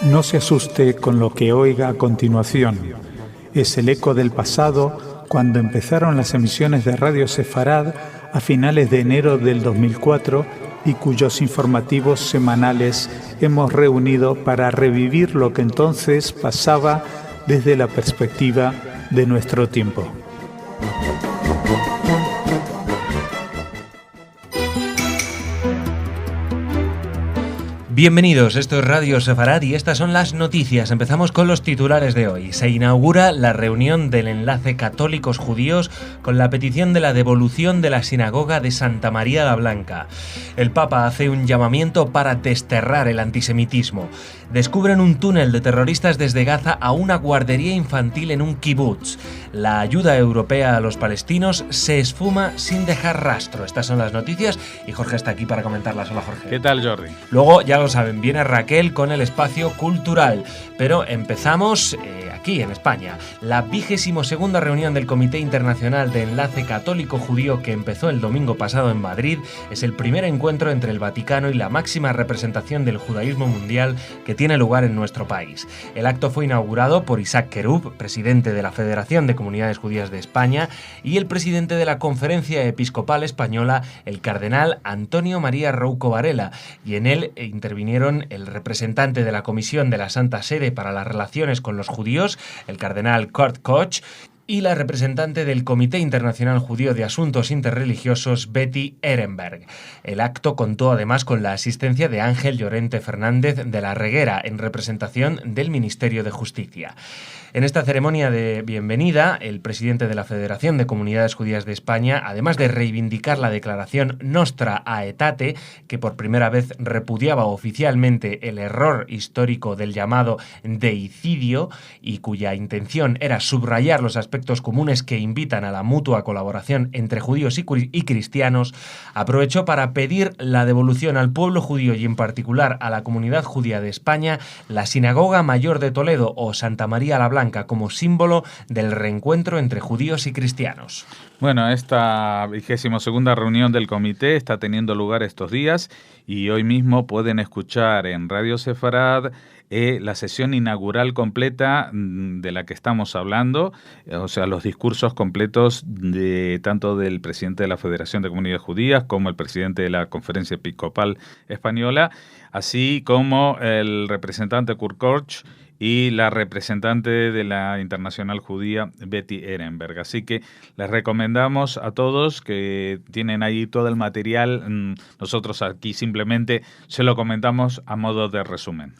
No se asuste con lo que oiga a continuación. Es el eco del pasado cuando empezaron las emisiones de Radio Sefarad a finales de enero del 2004 y cuyos informativos semanales hemos reunido para revivir lo que entonces pasaba desde la perspectiva de nuestro tiempo. Bienvenidos, esto es Radio Sefarad y estas son las noticias. Empezamos con los titulares de hoy. Se inaugura la reunión del Enlace Católicos Judíos con la petición de la devolución de la sinagoga de Santa María la Blanca. El Papa hace un llamamiento para desterrar el antisemitismo. Descubren un túnel de terroristas desde Gaza a una guardería infantil en un kibutz. La ayuda europea a los palestinos se esfuma sin dejar rastro. Estas son las noticias y Jorge está aquí para comentarlas. Hola, Jorge. ¿Qué tal, Jordi? Luego, ya lo saben, viene Raquel con el espacio cultural, pero empezamos aquí en España. La 22ª reunión del Comité Internacional de Enlace Católico Judío, que empezó el domingo pasado en Madrid, es el primer encuentro entre el Vaticano y la máxima representación del judaísmo mundial que tiene lugar en nuestro país. El acto fue inaugurado por Isaac Querub, presidente de la Federación de Comunidades Judías de España, y el presidente de la Conferencia Episcopal Española, el cardenal Antonio María Rouco Varela, y en él intervinieron el representante de la Comisión de la Santa Sede para las Relaciones con los Judíos, el cardenal Kurt Koch, y la representante del Comité Internacional Judío de Asuntos Interreligiosos, Betty Ehrenberg. El acto contó además con la asistencia de Ángel Llorente Fernández de la Reguera, en representación del Ministerio de Justicia. En esta ceremonia de bienvenida, el presidente de la Federación de Comunidades Judías de España, además de reivindicar la declaración Nostra Aetate, que por primera vez repudiaba oficialmente el error histórico del llamado deicidio y cuya intención era subrayar los aspectos comunes que invitan a la mutua colaboración entre judíos y cristianos, aprovechó para pedir la devolución al pueblo judío y en particular a la comunidad judía de España la Sinagoga Mayor de Toledo o Santa María la Blanca como símbolo del reencuentro entre judíos y cristianos. Bueno, esta 22ª reunión del comité está teniendo lugar estos días y hoy mismo pueden escuchar en Radio Sefarad la sesión inaugural completa de la que estamos hablando, o sea, los discursos completos de tanto del presidente de la Federación de Comunidades Judías como el presidente de la Conferencia Episcopal Española, así como el representante Kurt Koch y la representante de la Internacional Judía, Betty Ehrenberg. Así que les recomendamos a todos que tienen ahí todo el material. Nosotros aquí simplemente se lo comentamos a modo de resumen.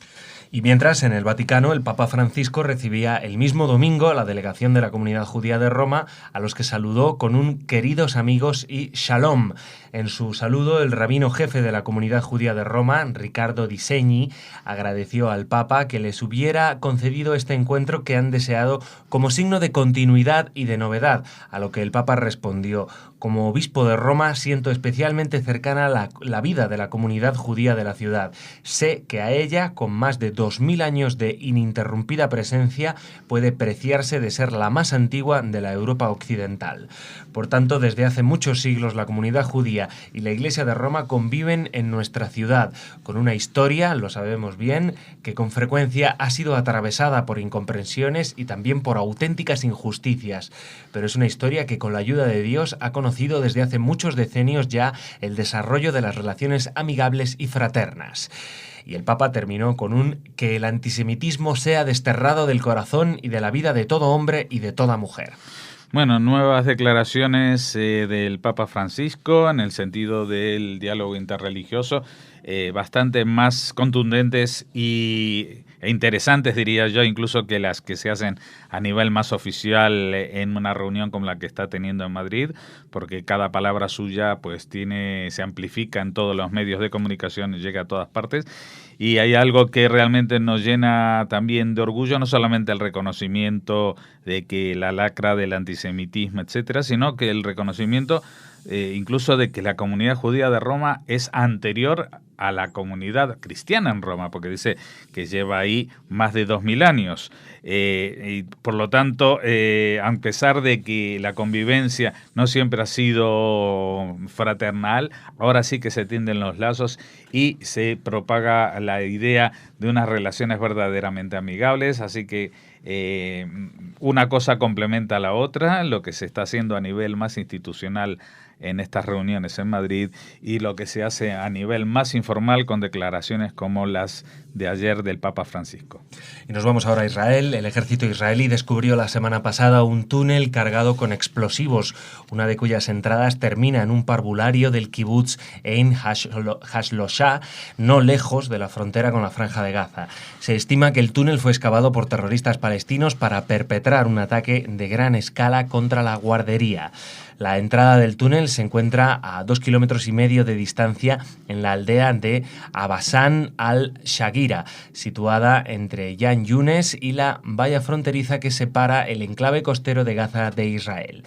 Y mientras, en el Vaticano, el Papa Francisco recibía el mismo domingo a la delegación de la Comunidad Judía de Roma, a los que saludó con un queridos amigos y shalom. En su saludo, el rabino jefe de la Comunidad Judía de Roma, Riccardo Di Segni, agradeció al Papa que les hubiera concedido este encuentro que han deseado como signo de continuidad y de novedad, a lo que el Papa respondió: como obispo de Roma siento especialmente cercana la vida de la comunidad judía de la ciudad. Sé que a ella, con más de 2000 años de ininterrumpida presencia, puede preciarse de ser la más antigua de la Europa occidental. Por tanto, desde hace muchos siglos la comunidad judía y la Iglesia de Roma conviven en nuestra ciudad, con una historia, lo sabemos bien, que con frecuencia ha sido atravesada por incomprensiones y también por auténticas injusticias. Pero es una historia que con la ayuda de Dios ha conocido desde hace muchos decenios ya el desarrollo de las relaciones amigables y fraternas. Y el Papa terminó con un que el antisemitismo sea desterrado del corazón y de la vida de todo hombre y de toda mujer. Bueno, nuevas declaraciones del Papa Francisco en el sentido del diálogo interreligioso, bastante más contundentes e interesantes, diría yo, incluso que las que se hacen a nivel más oficial en una reunión como la que está teniendo en Madrid, porque cada palabra suya pues se amplifica en todos los medios de comunicación y llega a todas partes. Y hay algo que realmente nos llena también de orgullo, no solamente el reconocimiento de que la lacra del antisemitismo, etcétera, sino que el reconocimiento incluso de que la comunidad judía de Roma es anterior a la comunidad cristiana en Roma, porque dice que lleva ahí más de 2000 años. Y por lo tanto, a pesar de que la convivencia no siempre ha sido fraternal, ahora sí que se tienden los lazos y se propaga la idea de unas relaciones verdaderamente amigables, así que una cosa complementa a la otra, lo que se está haciendo a nivel más institucional en estas reuniones en Madrid y lo que se hace a nivel más informal con declaraciones como las de ayer del Papa Francisco. Y nos vamos ahora a Israel. El ejército israelí descubrió la semana pasada un túnel cargado con explosivos, una de cuyas entradas termina en un parvulario del kibutz Ein Hashloshah, no lejos de la frontera con la Franja de Gaza. Se estima que el túnel fue excavado por terroristas palestinos para perpetrar un ataque de gran escala contra la guardería. La entrada del túnel se encuentra a 2,5 kilómetros de distancia en la aldea de Abasan al-Shagira, situada entre Yan Yunes y la valla fronteriza que separa el enclave costero de Gaza de Israel.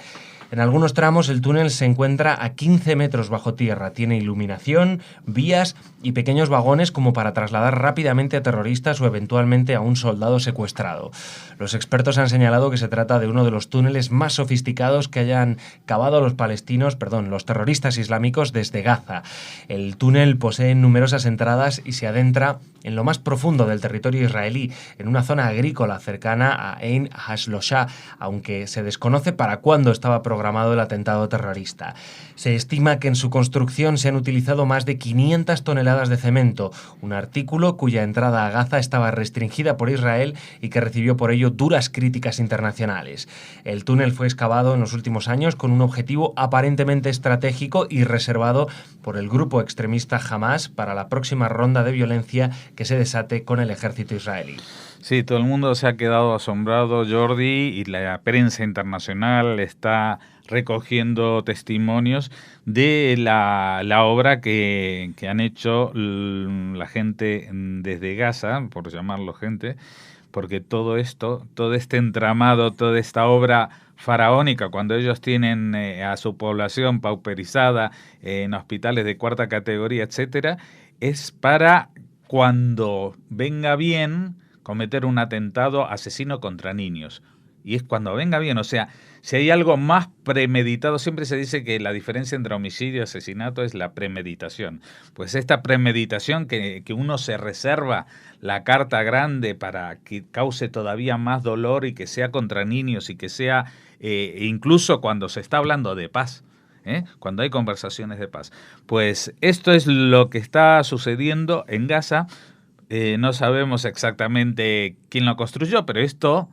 En algunos tramos el túnel se encuentra a 15 metros bajo tierra, tiene iluminación, vías y pequeños vagones como para trasladar rápidamente a terroristas o eventualmente a un soldado secuestrado. Los expertos han señalado que se trata de uno de los túneles más sofisticados que hayan cavado los terroristas islámicos desde Gaza. El túnel posee numerosas entradas y se adentra en lo más profundo del territorio israelí, en una zona agrícola cercana a Ein Hashloshah, aunque se desconoce para cuándo estaba programado el atentado terrorista. Se estima que en su construcción se han utilizado más de 500 toneladas de cemento, un artículo cuya entrada a Gaza estaba restringida por Israel y que recibió por ello duras críticas internacionales. El túnel fue excavado en los últimos años con un objetivo aparentemente estratégico y reservado por el grupo extremista Hamas para la próxima ronda de violencia que se desate con el ejército israelí. Sí, todo el mundo se ha quedado asombrado, Jordi, y la prensa internacional está recogiendo testimonios de la obra que han hecho la gente desde Gaza, por llamarlo gente, porque todo esto, todo este entramado, toda esta obra faraónica, cuando ellos tienen a su población pauperizada en hospitales de cuarta categoría, etcétera, es para cuando venga bien cometer un atentado asesino contra niños. Y es cuando venga bien, o sea, si hay algo más premeditado, siempre se dice que la diferencia entre homicidio y asesinato es la premeditación. Pues esta premeditación que uno se reserva la carta grande para que cause todavía más dolor y que sea contra niños y que sea incluso cuando se está hablando de paz. Cuando hay conversaciones de paz. Pues esto es lo que está sucediendo en Gaza. No sabemos exactamente quién lo construyó, pero esto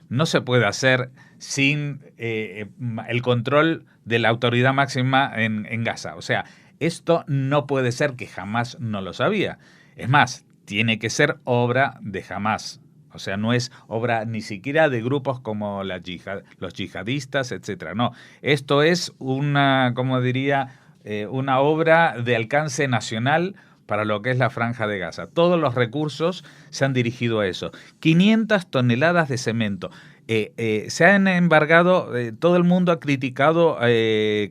no se puede hacer sin el control de la autoridad máxima en Gaza. O sea, esto no puede ser que Hamas no lo sabía. Es más, tiene que ser obra de Hamas. O sea, no es obra ni siquiera de grupos como los yihadistas, etcétera. No, esto es una obra de alcance nacional para lo que es la Franja de Gaza. Todos los recursos se han dirigido a eso. 500 toneladas de cemento. Se han embargado, todo el mundo ha criticado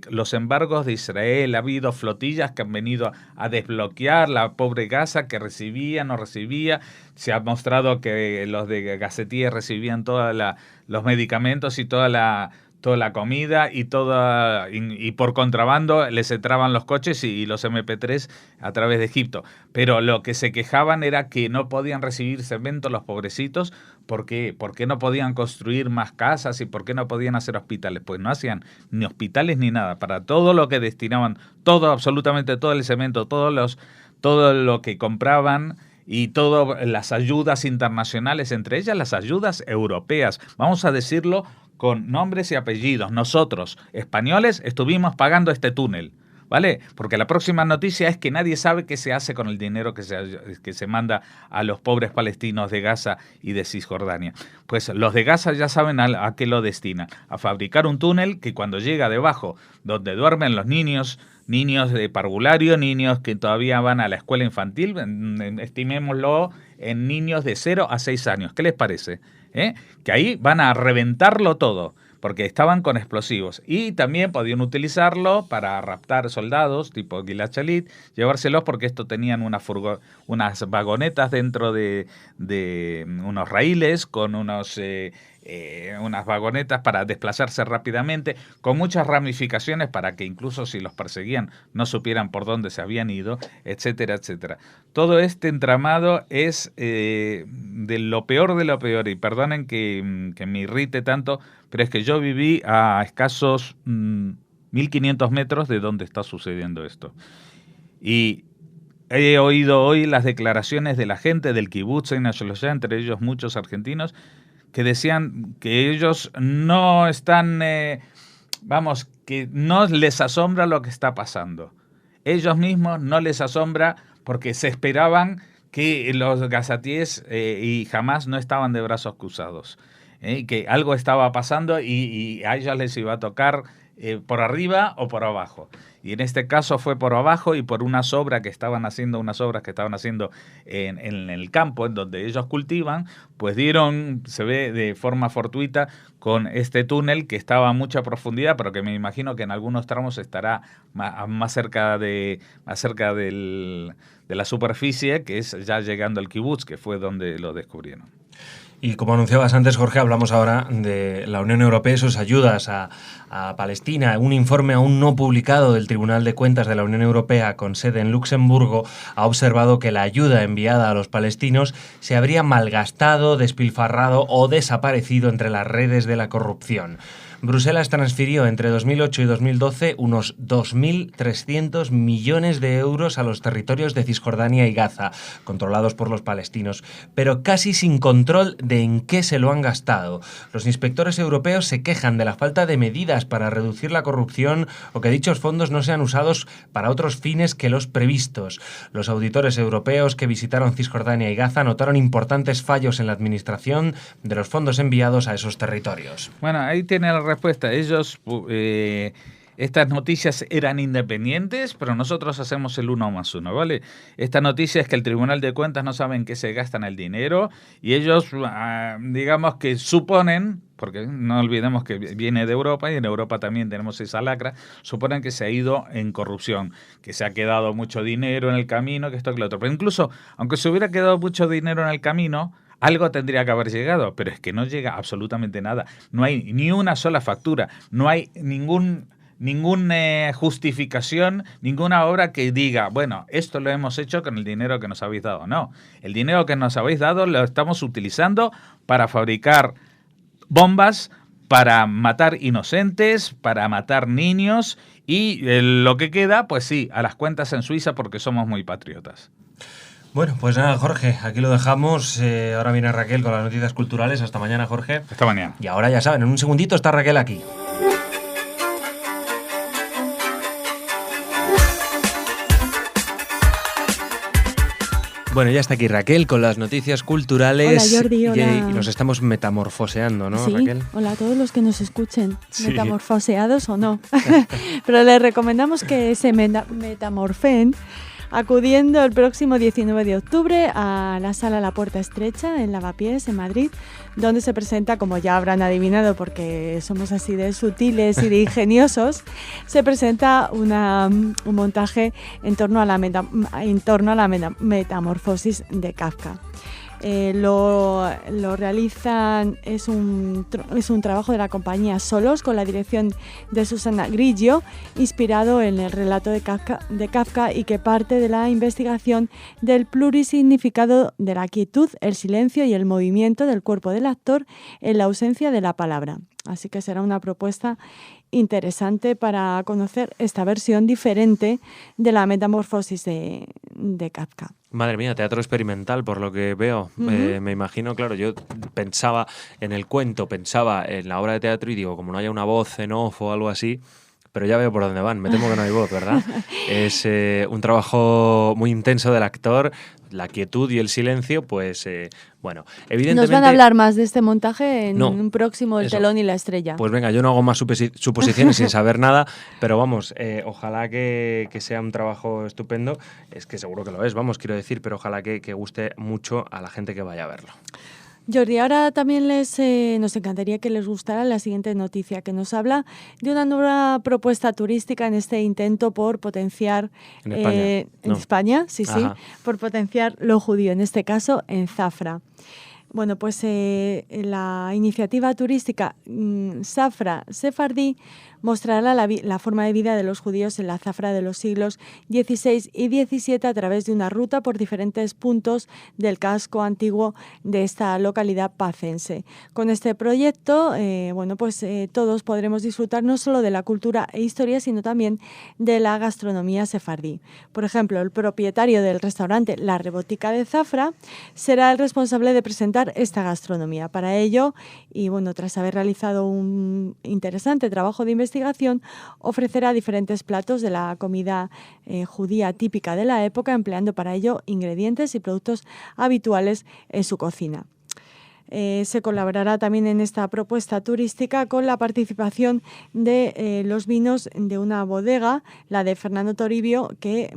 los embargos de Israel, ha habido flotillas que han venido a desbloquear la pobre Gaza, que recibía, no recibía, se ha mostrado que los de Gazetier recibían todos los medicamentos y toda la comida y por contrabando les entraban los coches y los MP3 a través de Egipto. Pero lo que se quejaban era que no podían recibir cemento los pobrecitos. ¿Por qué? ¿Por qué no podían construir más casas y por qué no podían hacer hospitales? Pues no hacían ni hospitales ni nada. Para todo lo que destinaban, absolutamente todo el cemento, todo lo que compraban y todas las ayudas internacionales, entre ellas las ayudas europeas, vamos a decirlo con nombres y apellidos. Nosotros, españoles, estuvimos pagando este túnel, ¿vale? Porque la próxima noticia es que nadie sabe qué se hace con el dinero que se manda a los pobres palestinos de Gaza y de Cisjordania. Pues los de Gaza ya saben a qué lo destinan. A fabricar un túnel que cuando llega debajo, donde duermen los niños de parvulario, niños que todavía van a la escuela infantil, estimémoslo en niños de 0 a 6 años. ¿Qué les parece? Que ahí van a reventarlo todo. porque estaban con explosivos. Y también podían utilizarlo para raptar soldados, tipo Gilad Shalit, llevárselos porque esto tenían unas vagonetas dentro de unos raíles con unas vagonetas para desplazarse rápidamente, con muchas ramificaciones para que incluso si los perseguían no supieran por dónde se habían ido, etcétera, etcétera. Todo este entramado es de lo peor de lo peor, y perdonen que me irrite tanto, pero es que yo viví a escasos 1500 metros de donde está sucediendo esto. Y he oído hoy las declaraciones de la gente del kibutz en Asholosha, entre ellos muchos argentinos, que decían que ellos no están, que no les asombra lo que está pasando. Ellos mismos no les asombra porque se esperaban que los gazatíes y Hamás no estaban de brazos cruzados, que algo estaba pasando y a ellos les iba a tocar por arriba o por abajo. Y en este caso fue por abajo y por unas obras que estaban haciendo en el campo en donde ellos cultivan, pues se ve de forma fortuita con este túnel que estaba a mucha profundidad, pero que me imagino que en algunos tramos estará más cerca de la superficie, que es ya llegando al kibutz, que fue donde lo descubrieron. Y como anunciabas antes, Jorge, hablamos ahora de la Unión Europea y sus ayudas a Palestina. Un informe aún no publicado del Tribunal de Cuentas de la Unión Europea, con sede en Luxemburgo, ha observado que la ayuda enviada a los palestinos se habría malgastado, despilfarrado o desaparecido entre las redes de la corrupción. Bruselas transfirió entre 2008 y 2012 unos 2.300 millones de euros a los territorios de Cisjordania y Gaza, controlados por los palestinos, pero casi sin control de en qué se lo han gastado. Los inspectores europeos se quejan de la falta de medidas para reducir la corrupción o que dichos fondos no sean usados para otros fines que los previstos. Los auditores europeos que visitaron Cisjordania y Gaza notaron importantes fallos en la administración de los fondos enviados a esos territorios. Bueno, ahí tiene la respuesta. Ellos, estas noticias eran independientes, pero nosotros hacemos el 1+1, ¿vale? Esta noticia es que el Tribunal de Cuentas no sabe en qué se gastan el dinero y ellos, digamos que suponen, porque no olvidemos que viene de Europa y en Europa también tenemos esa lacra, suponen que se ha ido en corrupción, que se ha quedado mucho dinero en el camino, que esto que lo otro. Pero incluso, aunque se hubiera quedado mucho dinero en el camino, algo tendría que haber llegado, pero es que no llega absolutamente nada. No hay ni una sola factura, no hay ninguna justificación, ninguna obra que diga, bueno, esto lo hemos hecho con el dinero que nos habéis dado. No, el dinero que nos habéis dado lo estamos utilizando para fabricar bombas, para matar inocentes, para matar niños y lo que queda, pues sí, a las cuentas en Suiza porque somos muy patriotas. Bueno, pues nada, Jorge, aquí lo dejamos. Ahora viene Raquel con las noticias culturales. Hasta mañana, Jorge. Hasta mañana. Y ahora ya saben, en un segundito está Raquel aquí. Bueno, ya está aquí Raquel con las noticias culturales. Hola, Jordi, hola. Y nos estamos metamorfoseando, ¿no, sí, Raquel? Hola a todos los que nos escuchen, sí. Metamorfoseados o no. Pero les recomendamos que se metamorfeen acudiendo el próximo 19 de octubre a la sala La Puerta Estrecha en Lavapiés, en Madrid, donde se presenta, como ya habrán adivinado porque somos así de sutiles y de ingeniosos, se presenta un montaje en torno a la metamorfosis de Kafka. Lo realizan, es un trabajo de la compañía Solos con la dirección de Susana Grigio, inspirado en el relato de Kafka y que parte de la investigación del plurisignificado de la quietud, el silencio y el movimiento del cuerpo del actor en la ausencia de la palabra. Así que será una propuesta interesante para conocer esta versión diferente de la metamorfosis de Kafka. Madre mía, teatro experimental, por lo que veo. Uh-huh. Me imagino, claro, yo pensaba en el cuento, pensaba en la obra de teatro y digo, como no haya una voz en off o algo así, pero ya veo por dónde van. Me temo que no hay voz, ¿verdad? Es un trabajo muy intenso del actor, la quietud y el silencio, pues bueno, evidentemente... Nos van a hablar más de este montaje en un próximo El Telón y la Estrella. Pues venga, yo no hago más suposiciones sin saber nada, pero vamos, ojalá que sea un trabajo estupendo. Es que seguro que lo es, vamos, quiero decir, pero ojalá que guste mucho a la gente que vaya a verlo. Jordi, ahora también nos encantaría que les gustara la siguiente noticia, que nos habla de una nueva propuesta turística en este intento por potenciar en España, en España, sí, por potenciar lo judío, en este caso en Zafra. Bueno, pues la iniciativa turística Zafra Sefardí mostrará la forma de vida de los judíos en la Zafra de los siglos XVI y XVII a través de una ruta por diferentes puntos del casco antiguo de esta localidad pacense. Con este proyecto, todos podremos disfrutar no solo de la cultura e historia, sino también de la gastronomía sefardí. Por ejemplo, el propietario del restaurante La Rebotica de Zafra será el responsable de presentar esta gastronomía. Para ello, y bueno, tras haber realizado un interesante trabajo de investigación, ofrecerá diferentes platos de la comida judía típica de la época, empleando para ello ingredientes y productos habituales en su cocina. Se colaborará también en esta propuesta turística con la participación de los vinos de una bodega, la de Fernando Toribio, que,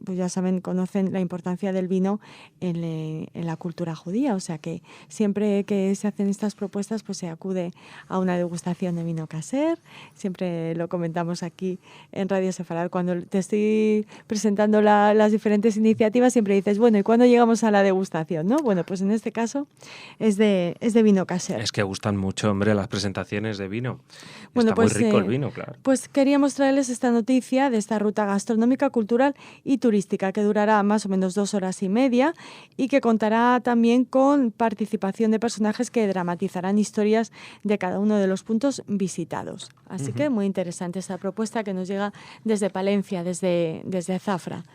pues ya saben, conocen la importancia del vino en la cultura judía. O sea que siempre que se hacen estas propuestas, pues se acude a una degustación de vino caser. Siempre lo comentamos aquí en Radio Sefarad. Cuando te estoy presentando las diferentes iniciativas, siempre dices, bueno, ¿y cuándo llegamos a la degustación, no? Bueno, pues en este caso es de vino caser. Es que gustan mucho, hombre, las presentaciones de vino. Bueno, Está muy rico el vino, claro. Pues queríamos traerles esta noticia de esta ruta gastronómica, cultural y turística que durará más o menos 2 horas y media y que contará también con participación de personajes que dramatizarán historias de cada uno de los puntos visitados. Así que muy interesante esta propuesta que nos llega desde Palencia, desde Zafra.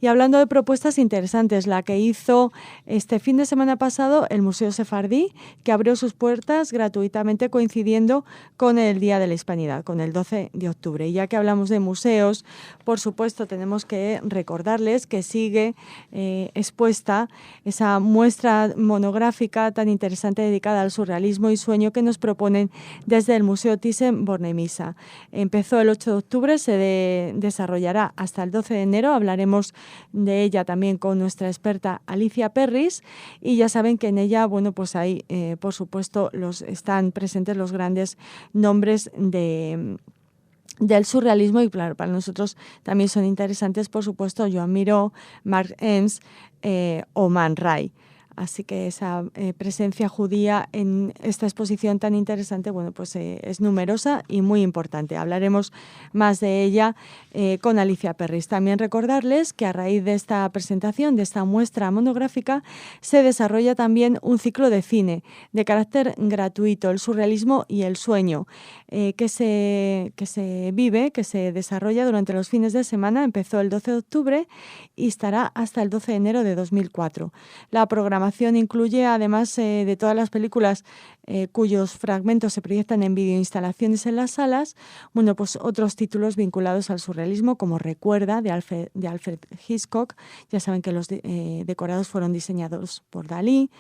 Y hablando de propuestas interesantes, la que hizo este fin de semana pasado el Museo Sefardí, que abrió sus puertas gratuitamente coincidiendo con el Día de la Hispanidad, con el 12 de octubre. Y ya que hablamos de museos, por supuesto tenemos que recordarles que sigue expuesta esa muestra monográfica tan interesante dedicada al surrealismo y sueño que nos proponen desde el Museo Thyssen-Bornemisza. Empezó el 8 de octubre, se desarrollará hasta el 12 de enero, hablaremos de ella también con nuestra experta Alicia Perris, y ya saben que en ella, bueno, pues ahí por supuesto están presentes los grandes nombres del surrealismo y claro, para nosotros también son interesantes, por supuesto, Joan Miró, Marc Hems o Man Ray. Así que esa presencia judía en esta exposición tan interesante, bueno, pues es numerosa y muy importante. Hablaremos más de ella con Alicia Perris. También recordarles que a raíz de esta presentación, de esta muestra monográfica, se desarrolla también un ciclo de cine de carácter gratuito, el surrealismo y el sueño, que se desarrolla durante los fines de semana. Empezó el 12 de octubre y estará hasta el 12 de enero de 2004. La programación incluye, además de todas las películas cuyos fragmentos se proyectan en videoinstalaciones en las salas, bueno, pues otros títulos vinculados al surrealismo, como Recuerda, de Alfred Hitchcock. Ya saben que los decorados fueron diseñados por Dalí.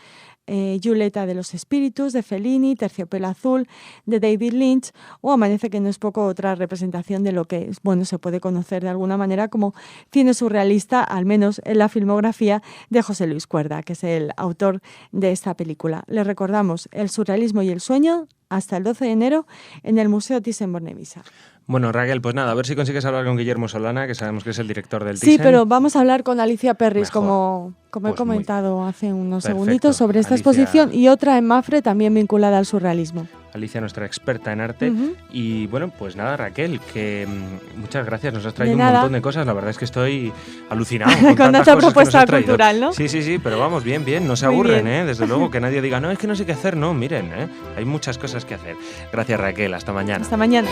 Julieta de los Espíritus, de Fellini, Terciopelo Azul, de David Lynch, o Amanece, que no es poco, otra representación de lo que, bueno, se puede conocer de alguna manera como cine surrealista, al menos en la filmografía de José Luis Cuerda, que es el autor de esta película. Les recordamos, El surrealismo y el sueño, hasta el 12 de enero en el Museo Thyssen-Bornemisza. Bueno, Raquel, pues nada, a ver si consigues hablar con Guillermo Solana, que sabemos que es el director del Thyssen. Sí, pero vamos a hablar con Alicia Perris, como pues he comentado hace unos perfecto. Segunditos, sobre esta Alicia, exposición y otra en Mafre también vinculada al surrealismo. Alicia, nuestra experta en arte. Y bueno, pues nada, Raquel, que muchas gracias, nos has traído un montón de cosas. La verdad es que estoy alucinado con tanta propuesta cultural, ¿no? Sí, pero vamos, bien, no se aburren, desde luego, que nadie diga, no, es que no sé qué hacer, no, miren, hay muchas cosas que hacer. Gracias, Raquel, hasta mañana. Hasta mañana.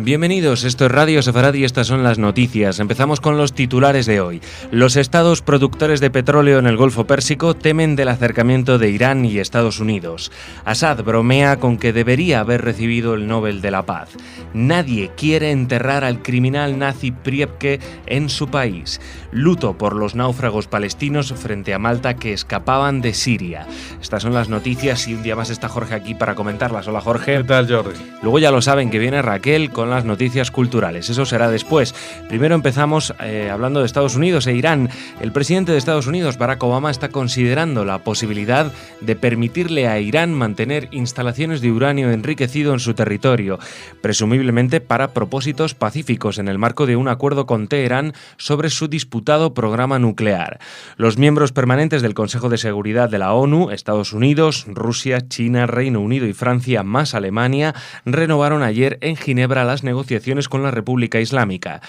Bienvenidos, esto es Radio Sefarad y estas son las noticias. Empezamos con los titulares de hoy. Los estados productores de petróleo en el Golfo Pérsico temen del acercamiento de Irán y Estados Unidos. Assad bromea con que debería haber recibido el Nobel de la Paz. Nadie quiere enterrar al criminal nazi Priebke en su país. Luto por los náufragos palestinos frente a Malta que escapaban de Siria. Estas son las noticias y un día más está Jorge aquí para comentarlas. Hola Jorge. ¿Qué tal, Jordi? Luego ya lo saben que viene Raquel con las noticias culturales. Eso será después. Primero empezamos hablando de Estados Unidos e Irán. El presidente de Estados Unidos, Barack Obama, está considerando la posibilidad de permitirle a Irán mantener instalaciones de uranio enriquecido en su territorio, presumiblemente para propósitos pacíficos en el marco de un acuerdo con Teherán sobre su disputado programa nuclear. Los miembros permanentes del Consejo de Seguridad de la ONU, Estados Unidos, Rusia, China, Reino Unido y Francia más Alemania, renovaron ayer en Ginebra las negociaciones con la República Islámica.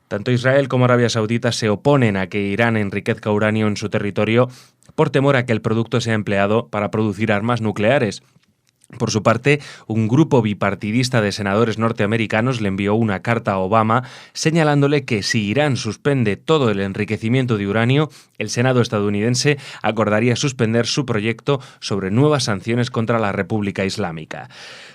Tanto Israel como Arabia Saudita se oponen a que Irán enriquezca uranio en su territorio por temor a que el producto sea empleado para producir armas nucleares. Por su parte, un grupo bipartidista de senadores norteamericanos le envió una carta a Obama señalándole que si Irán suspende todo el enriquecimiento de uranio, el Senado estadounidense acordaría suspender su proyecto sobre nuevas sanciones contra la República Islámica.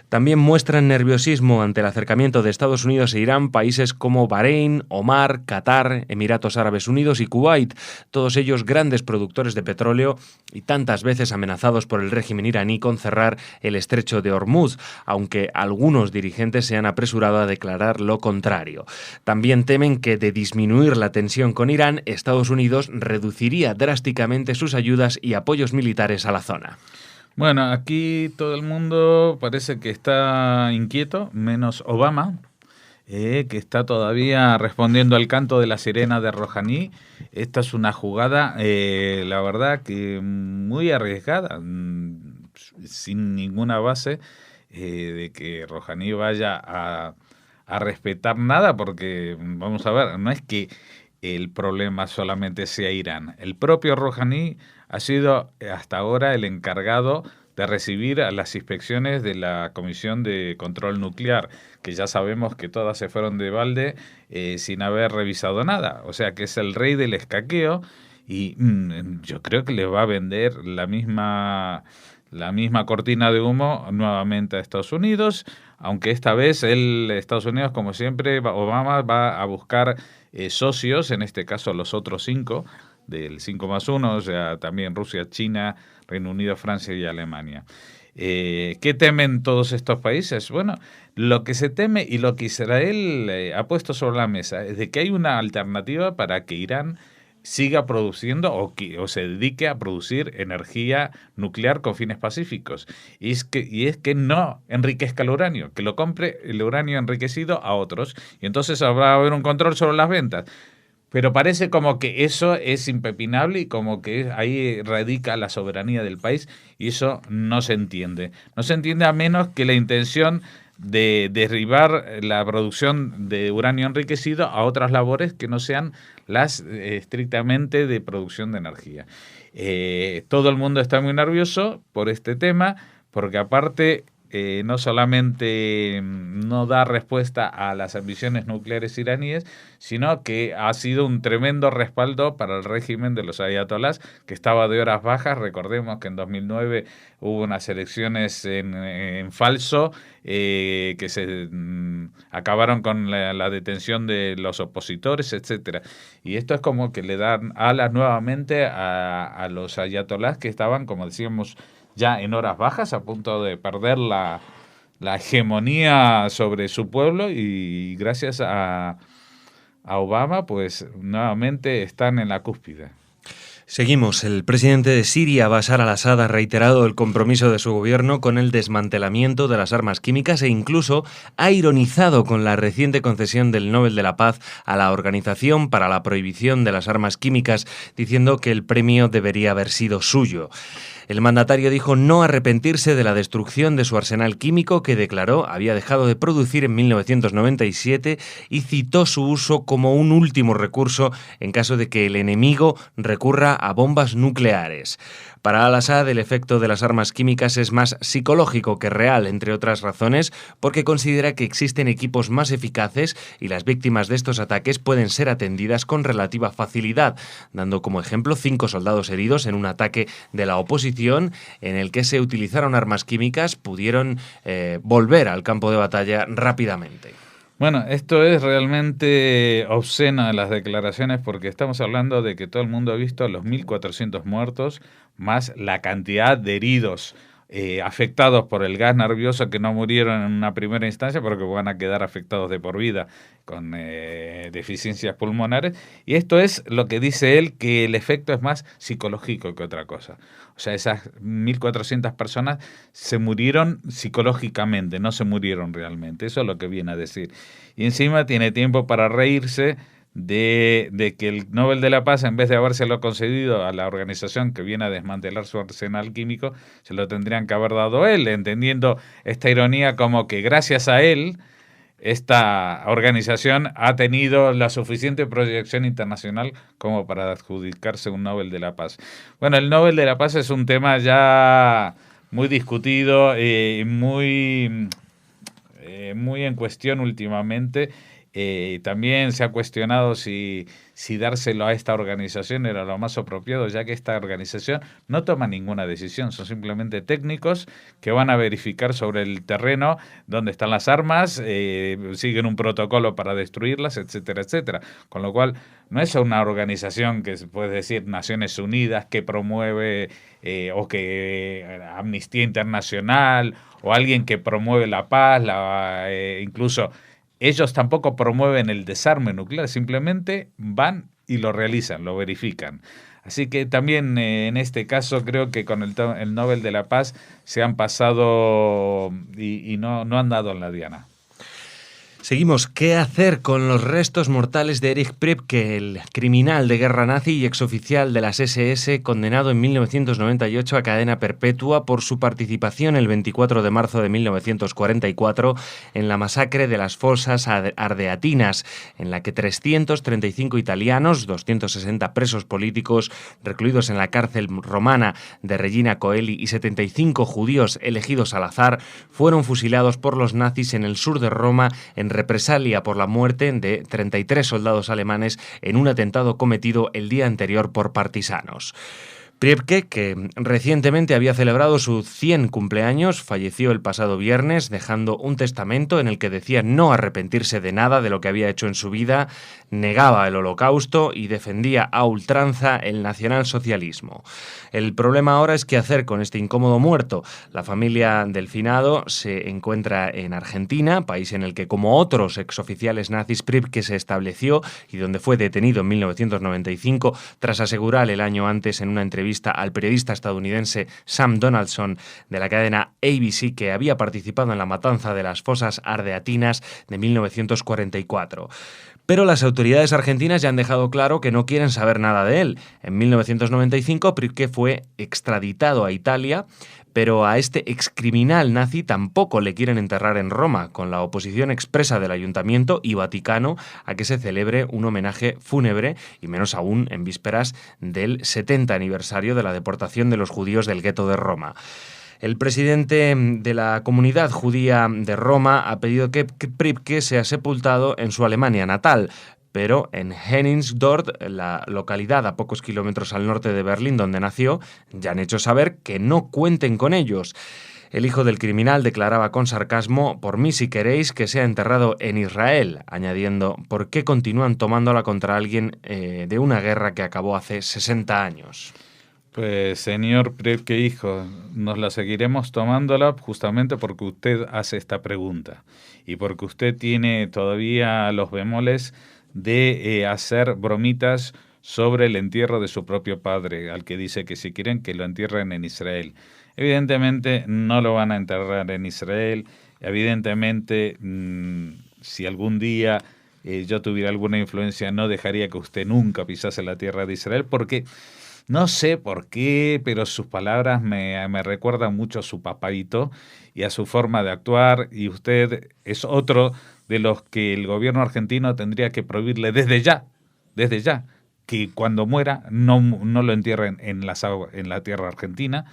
También muestran nerviosismo ante el acercamiento de Estados Unidos e Irán países como Bahrein, Omar, Qatar, Emiratos Árabes Unidos y Kuwait, todos ellos grandes productores de petróleo y tantas veces amenazados por el régimen iraní con cerrar el estrecho de Hormuz, aunque algunos dirigentes se han apresurado a declarar lo contrario. También temen que de disminuir la tensión con Irán, Estados Unidos reduciría drásticamente sus ayudas y apoyos militares a la zona. Bueno, aquí todo el mundo parece que está inquieto, menos Obama, que está todavía respondiendo al canto de la sirena de Rouhani. Esta es una jugada, la verdad, que muy arriesgada, sin ninguna base de que Rouhani vaya a respetar nada, porque, vamos a ver, no es que el problema solamente sea Irán. El propio Rouhani ha sido hasta ahora el encargado de recibir a las inspecciones de la Comisión de Control Nuclear, que ya sabemos que todas se fueron de balde sin haber revisado nada. O sea que es el rey del escaqueo y yo creo que le va a vender la misma cortina de humo nuevamente a Estados Unidos, aunque esta vez Estados Unidos, como siempre, Obama va a buscar socios, en este caso los otros 5, del 5+1, o sea, también Rusia, China, Reino Unido, Francia y Alemania. ¿Qué temen todos estos países? Bueno, lo que se teme y lo que Israel ha puesto sobre la mesa es de que hay una alternativa para que Irán siga produciendo o se dedique a producir energía nuclear con fines pacíficos. Y es que no enriquezca el uranio, que lo compre el uranio enriquecido a otros, y entonces va a haber un control sobre las ventas. Pero parece como que eso es impepinable y como que ahí radica la soberanía del país, y eso no se entiende. No se entiende a menos que la intención de derribar la producción de uranio enriquecido a otras labores que no sean las estrictamente de producción de energía. Todo el mundo está muy nervioso por este tema, porque aparte no solamente no da respuesta a las ambiciones nucleares iraníes, sino que ha sido un tremendo respaldo para el régimen de los ayatolás, que estaba de horas bajas. Recordemos que en 2009 hubo unas elecciones en falso que se acabaron con la detención de los opositores, etcétera. Y esto es como que le dan alas nuevamente a los ayatolás, que estaban, como decíamos, ya en horas bajas, a punto de perder la hegemonía sobre su pueblo, y gracias a Obama, pues nuevamente están en la cúspide. Seguimos. El presidente de Siria, Bashar al-Assad, ha reiterado el compromiso de su gobierno con el desmantelamiento de las armas químicas e incluso ha ironizado con la reciente concesión del Nobel de la Paz a la Organización para la Prohibición de las Armas Químicas, diciendo que el premio debería haber sido suyo. El mandatario dijo no arrepentirse de la destrucción de su arsenal químico, que declaró había dejado de producir en 1997, y citó su uso como un último recurso en caso de que el enemigo recurra a bombas nucleares. Para al-Assad, el efecto de las armas químicas es más psicológico que real, entre otras razones, porque considera que existen equipos más eficaces y las víctimas de estos ataques pueden ser atendidas con relativa facilidad, dando como ejemplo 5 soldados heridos en un ataque de la oposición en el que se utilizaron armas químicas, pudieron volver al campo de batalla rápidamente. Bueno, esto es realmente obsceno de las declaraciones porque estamos hablando de que todo el mundo ha visto los 1.400 muertos más la cantidad de heridos afectados por el gas nervioso que no murieron en una primera instancia pero que van a quedar afectados de por vida con deficiencias pulmonares. Y esto es lo que dice él, que el efecto es más psicológico que otra cosa. O sea, esas 1.400 personas se murieron psicológicamente, no se murieron realmente. Eso es lo que viene a decir. Y encima tiene tiempo para reírse de que el Nobel de la Paz, en vez de habérselo concedido a la organización que viene a desmantelar su arsenal químico, se lo tendrían que haber dado él, entendiendo esta ironía como que gracias a él esta organización ha tenido la suficiente proyección internacional como para adjudicarse un Nobel de la Paz. Bueno, el Nobel de la Paz es un tema ya muy discutido y muy en cuestión últimamente. También se ha cuestionado si dárselo a esta organización era lo más apropiado, ya que esta organización no toma ninguna decisión, son simplemente técnicos que van a verificar sobre el terreno dónde están las armas, siguen un protocolo para destruirlas, etcétera, etcétera. Con lo cual, no es una organización que se puede decir Naciones Unidas que promueve o que Amnistía Internacional o alguien que promueve la paz, incluso ellos tampoco promueven el desarme nuclear, simplemente van y lo realizan, lo verifican. Así que también en este caso creo que con el Nobel de la Paz se han pasado y no han dado en la diana. Seguimos. ¿Qué hacer con los restos mortales de Erich Priebke, el criminal de guerra nazi y exoficial de las SS, condenado en 1998 a cadena perpetua por su participación el 24 de marzo de 1944 en la masacre de las fosas ardeatinas, en la que 335 italianos, 260 presos políticos recluidos en la cárcel romana de Regina Coeli y 75 judíos elegidos al azar fueron fusilados por los nazis en el sur de Roma en represalia por la muerte de 33 soldados alemanes en un atentado cometido el día anterior por partisanos. Priebke, que recientemente había celebrado su 100 cumpleaños, falleció el pasado viernes dejando un testamento en el que decía no arrepentirse de nada de lo que había hecho en su vida, negaba el Holocausto y defendía a ultranza el nacionalsocialismo. El problema ahora es qué hacer con este incómodo muerto. La familia del finado se encuentra en Argentina, país en el que, como otros exoficiales nazis, Priebke se estableció y donde fue detenido en 1995 tras asegurar el año antes en una entrevista al periodista estadounidense Sam Donaldson de la cadena ABC que había participado en la matanza de las fosas ardeatinas de 1944. Pero las autoridades argentinas ya han dejado claro que no quieren saber nada de él. En 1995, Priebke fue extraditado a Italia, pero a este excriminal nazi tampoco le quieren enterrar en Roma, con la oposición expresa del Ayuntamiento y Vaticano a que se celebre un homenaje fúnebre, y menos aún en vísperas del 70 aniversario de la deportación de los judíos del gueto de Roma. El presidente de la comunidad judía de Roma ha pedido que Priebke sea sepultado en su Alemania natal, pero en Henningsdorf, la localidad a pocos kilómetros al norte de Berlín donde nació, ya han hecho saber que no cuenten con ellos. El hijo del criminal declaraba con sarcasmo: por mí si queréis que sea enterrado en Israel, añadiendo: ¿por qué continúan tomándola contra alguien de una guerra que acabó hace 60 años? Pues señor Priebke, hijo, nos la seguiremos tomándola justamente porque usted hace esta pregunta y porque usted tiene todavía los bemoles de hacer bromitas sobre el entierro de su propio padre, al que dice que si quieren que lo entierren en Israel. Evidentemente no lo van a enterrar en Israel, evidentemente si algún día yo tuviera alguna influencia no dejaría que usted nunca pisase la tierra de Israel porque... No sé por qué, pero sus palabras me recuerdan mucho a su papaito y a su forma de actuar, y usted es otro de los que el gobierno argentino tendría que prohibirle desde ya, que cuando muera no lo entierren en la tierra argentina.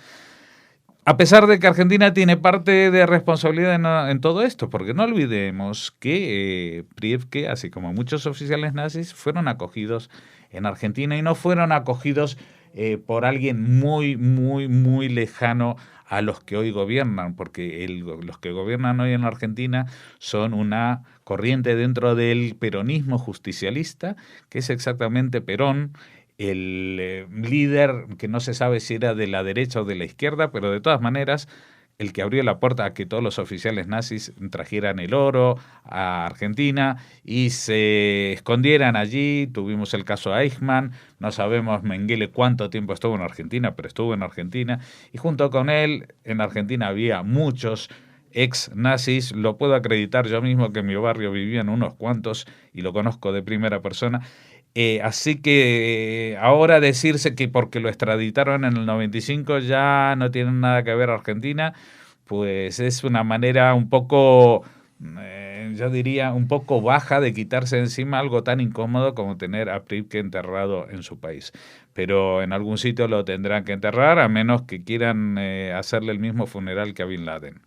A pesar de que Argentina tiene parte de responsabilidad en todo esto, porque no olvidemos que Priebke, así como muchos oficiales nazis, fueron acogidos en Argentina y no fueron acogidos por alguien muy, muy, muy lejano a los que hoy gobiernan, porque los que gobiernan hoy en Argentina son una corriente dentro del peronismo justicialista, que es exactamente Perón, el líder que no se sabe si era de la derecha o de la izquierda, pero de todas maneras el que abrió la puerta a que todos los oficiales nazis trajeran el oro a Argentina y se escondieran allí. Tuvimos el caso Eichmann, no sabemos Mengele cuánto tiempo estuvo en Argentina, pero estuvo en Argentina, y junto con él en Argentina había muchos ex nazis. Lo puedo acreditar yo mismo, que en mi barrio vivían unos cuantos y lo conozco de primera persona. Así que ahora decirse que porque lo extraditaron en el 95 ya no tiene nada que ver Argentina, pues es una manera un poco, yo diría, un poco baja de quitarse encima algo tan incómodo como tener a Priebke enterrado en su país. Pero en algún sitio lo tendrán que enterrar, a menos que quieran hacerle el mismo funeral que a Bin Laden.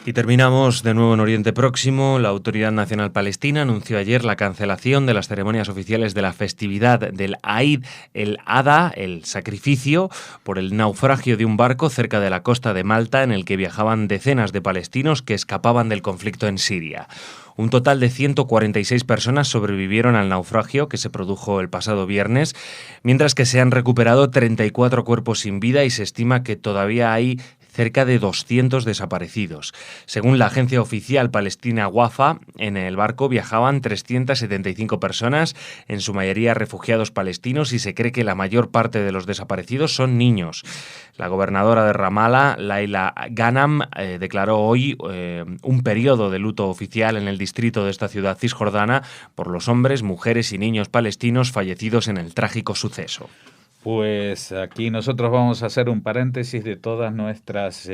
Y terminamos de nuevo en Oriente Próximo. La Autoridad Nacional Palestina anunció ayer la cancelación de las ceremonias oficiales de la festividad del Eid el-Adha, el sacrificio, por el naufragio de un barco cerca de la costa de Malta en el que viajaban decenas de palestinos que escapaban del conflicto en Siria. Un total de 146 personas sobrevivieron al naufragio que se produjo el pasado viernes, mientras que se han recuperado 34 cuerpos sin vida y se estima que todavía hay cerca de 200 desaparecidos. Según la agencia oficial palestina Wafa, en el barco viajaban 375 personas, en su mayoría refugiados palestinos, y se cree que la mayor parte de los desaparecidos son niños. La gobernadora de Ramallah, Laila Ghanem, declaró hoy un periodo de luto oficial en el distrito de esta ciudad cisjordana por los hombres, mujeres y niños palestinos fallecidos en el trágico suceso. Pues aquí nosotros vamos a hacer un paréntesis de todas nuestras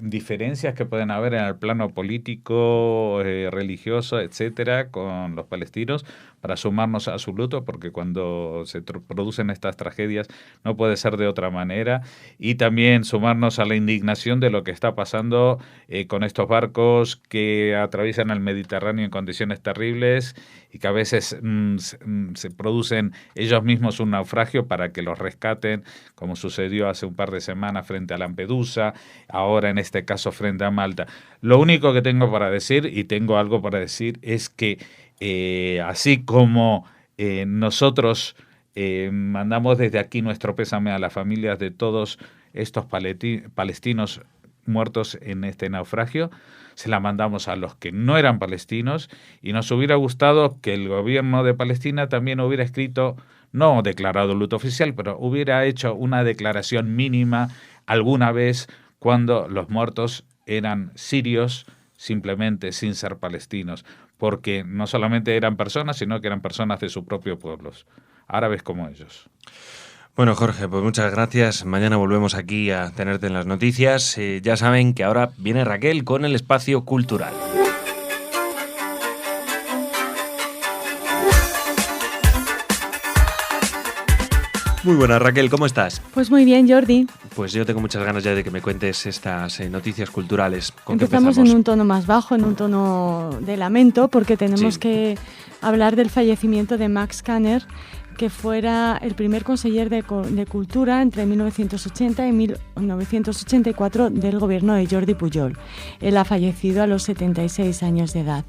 diferencias que pueden haber en el plano político, religioso, etcétera, con los palestinos, para sumarnos a su luto, porque cuando se producen estas tragedias no puede ser de otra manera, y también sumarnos a la indignación de lo que está pasando con estos barcos que atraviesan el Mediterráneo en condiciones terribles y que a veces se producen ellos mismos un naufragio para que los rescaten, como sucedió hace un par de semanas frente a Lampedusa, ahora en este caso frente a Malta. Lo único que tengo para decir, y tengo algo para decir, es que así como nosotros mandamos desde aquí nuestro pésame a las familias de todos estos palestinos muertos en este naufragio, se la mandamos a los que no eran palestinos, y nos hubiera gustado que el gobierno de Palestina también hubiera escrito, no declarado luto oficial, pero hubiera hecho una declaración mínima alguna vez cuando los muertos eran sirios, simplemente sin ser palestinos, porque no solamente eran personas, sino que eran personas de su propio pueblo, árabes como ellos. Bueno, Jorge, pues muchas gracias. Mañana volvemos aquí a tenerte en las noticias. Ya saben que ahora viene Raquel con el espacio cultural. Muy buenas, Raquel, ¿cómo estás? Pues muy bien, Jordi. Pues yo tengo muchas ganas ya de que me cuentes estas noticias culturales. Empezamos en un tono más bajo, en un tono de lamento, porque tenemos que hablar del fallecimiento de Max Kanner, que fuera el primer conseller de Cultura entre 1980 y 1984 del gobierno de Jordi Pujol. Él ha fallecido a los 76 años de edad.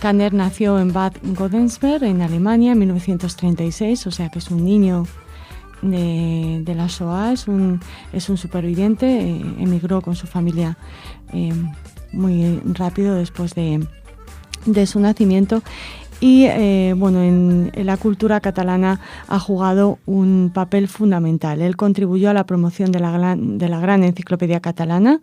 Kanner nació en Bad Godesberg, en Alemania, en 1936, o sea que es un niño de la Shoah, es un superviviente, emigró con su familia muy rápido después de su nacimiento. Y en la cultura catalana ha jugado un papel fundamental. Él contribuyó a la promoción de la gran enciclopedia catalana,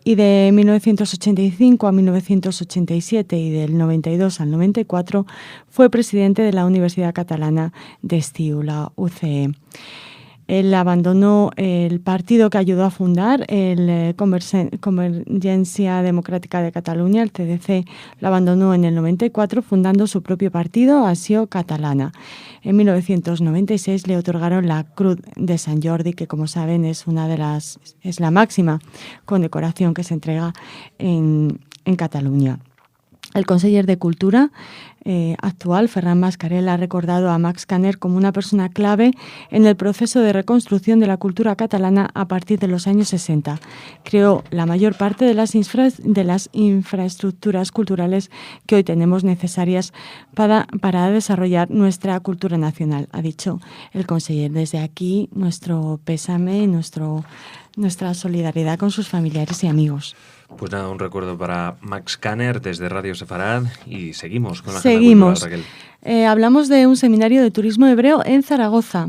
y de 1985 a 1987 y del 92 al 94 fue presidente de la Universidad Catalana d'Estiu, la UCE. Él abandonó el partido que ayudó a fundar, el Convergencia Democrática de Cataluña, el CDC, lo abandonó en el 94, fundando su propio partido, Acció Catalana. En 1996 le otorgaron la Cruz de Sant Jordi, que como saben es la máxima condecoración que se entrega en Cataluña. El conseller de Cultura actual, Ferran Mascarell, ha recordado a Max Caner como una persona clave en el proceso de reconstrucción de la cultura catalana a partir de los años 60. Creó la mayor parte de las infraestructuras culturales que hoy tenemos necesarias para desarrollar nuestra cultura nacional, ha dicho el conseller. Desde aquí, nuestro pésame y nuestra solidaridad con sus familiares y amigos. Pues nada, un recuerdo para Max Caner desde Radio Sefarad y seguimos con la agenda cultural, Raquel. Hablamos de un seminario de turismo hebreo en Zaragoza.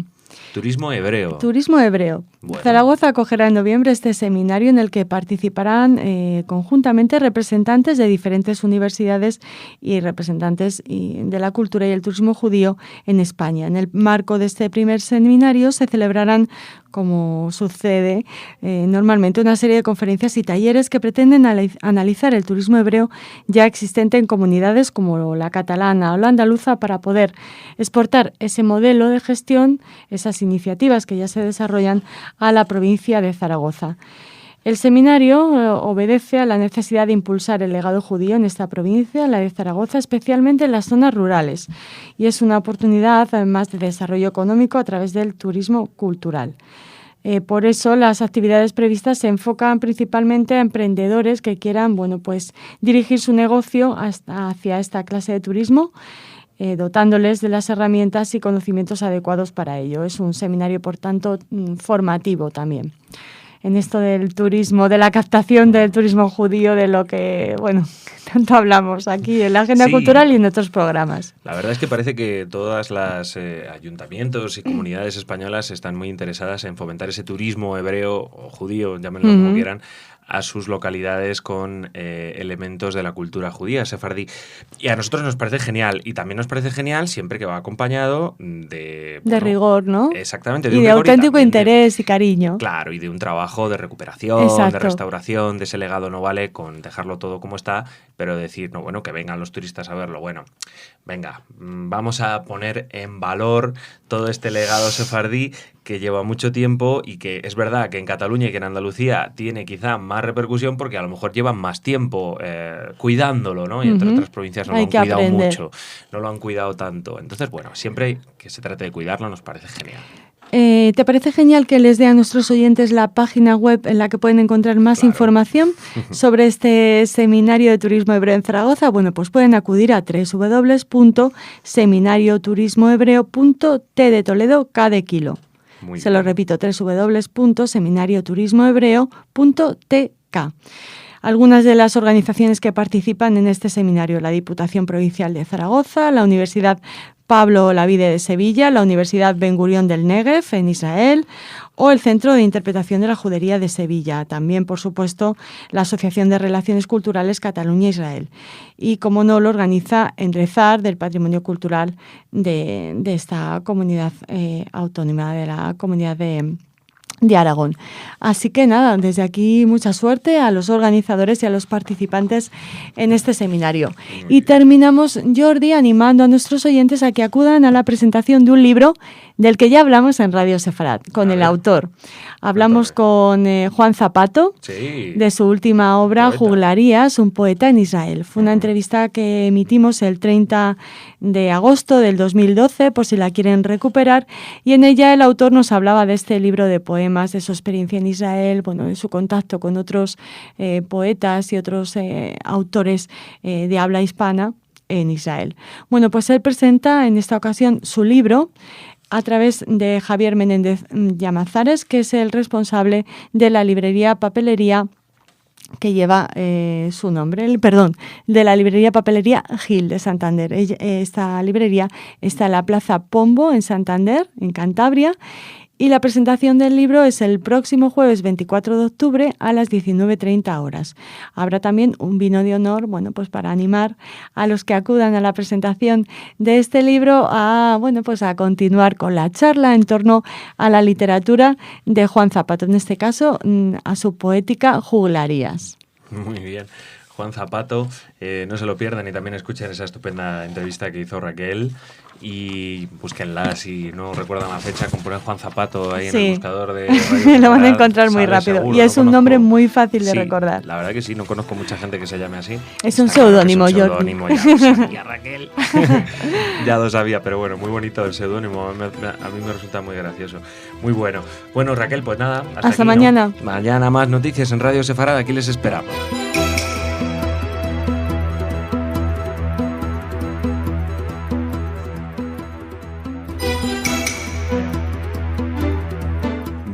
Turismo hebreo. Turismo hebreo. Bueno. Zaragoza acogerá en noviembre este seminario en el que participarán conjuntamente representantes de diferentes universidades y representantes de la cultura y el turismo judío en España. En el marco de este primer seminario se celebrarán, como sucede normalmente, una serie de conferencias y talleres que pretenden analizar el turismo hebreo ya existente en comunidades como la catalana o la andaluza para poder exportar ese modelo de gestión, esas iniciativas que ya se desarrollan a la provincia de Zaragoza. El seminario obedece a la necesidad de impulsar el legado judío en esta provincia, la de Zaragoza, especialmente en las zonas rurales, y es una oportunidad además de desarrollo económico a través del turismo cultural. Por eso las actividades previstas se enfocan principalmente a emprendedores que quieran dirigir su negocio hacia esta clase de turismo, dotándoles de las herramientas y conocimientos adecuados para ello. Es un seminario, por tanto, formativo también. En esto del turismo, de la captación del turismo judío, de lo que, tanto hablamos aquí en la agenda cultural y en otros programas. La verdad es que parece que todas las ayuntamientos y comunidades españolas están muy interesadas en fomentar ese turismo hebreo o judío, llámenlo como quieran, a sus localidades con elementos de la cultura judía, sefardí. Y a nosotros nos parece genial. Y también nos parece genial siempre que va acompañado de rigor, ¿no? Exactamente. Y de auténtico interés y cariño. Claro, y de un trabajo de recuperación, de restauración, de ese legado. No vale con dejarlo todo como está, pero decir, que vengan los turistas a verlo. Venga, vamos a poner en valor todo este legado sefardí que lleva mucho tiempo y que es verdad que en Cataluña y que en Andalucía tiene quizá más repercusión porque a lo mejor llevan más tiempo cuidándolo, ¿no? Y entre otras provincias no lo han cuidado mucho, no lo han cuidado tanto. Entonces, siempre que se trate de cuidarlo nos parece genial. ¿Te parece genial que les dé a nuestros oyentes la página web en la que pueden encontrar más información sobre este seminario de turismo hebreo en Zaragoza? Pues pueden acudir a www.seminarioturismohebreo.t de Toledo, K de kilo. Se lo repito, www.seminarioturismohebreo.tk. Algunas de las organizaciones que participan en este seminario: la Diputación Provincial de Zaragoza, la Universidad Pablo Olavide de Sevilla, la Universidad Ben Gurión del Negev en Israel o el Centro de Interpretación de la Judería de Sevilla. También, por supuesto, la Asociación de Relaciones Culturales Cataluña-Israel. Y, como no, lo organiza Enrezar, del Patrimonio Cultural de esta comunidad autónoma, de la comunidad de Aragón. Así que nada, desde aquí mucha suerte a los organizadores y a los participantes en este seminario. Y terminamos, Jordi, animando a nuestros oyentes a que acudan a la presentación de un libro del que ya hablamos en Radio Sefarad, con el autor. Hablamos con Juan Zapato, de su última obra, Juglarías, un poeta en Israel. Fue una entrevista que emitimos el 30 de agosto del 2012, por si la quieren recuperar, y en ella el autor nos hablaba de este libro de poemas, de su experiencia en Israel, de su contacto con otros poetas y otros autores de habla hispana en Israel. Pues él presenta en esta ocasión su libro a través de Javier Menéndez Llamazares, que es el responsable de la librería Papelería que lleva su nombre, de la librería Papelería Gil de Santander. Esta librería está en la Plaza Pombo, en Santander, en Cantabria, Y la presentación del libro es el próximo jueves 24 de octubre a las 19:30 horas. Habrá también un vino de honor, bueno, pues para animar a los que acudan a la presentación de este libro a, bueno, pues a continuar con la charla en torno a la literatura de Juan Zapato, en este caso a su poética Juglarías. Muy bien. Juan Zapato, no se lo pierdan y también escuchen esa estupenda entrevista que hizo Raquel y búsquenla si no recuerdan la fecha, componen Juan Zapato ahí en el buscador de Radio lo van a encontrar muy rápido seguro, y es un nombre muy fácil de recordar. La verdad que sí, no conozco mucha gente que se llame así. Es un seudónimo, yo. Ya sabía, Raquel. Ya lo sabía, pero bueno, muy bonito el seudónimo, a mí me resulta muy gracioso. Muy bueno. Bueno, Raquel, pues nada, hasta aquí, mañana. ¿no? Mañana más noticias en Radio Sefarad, aquí les esperamos.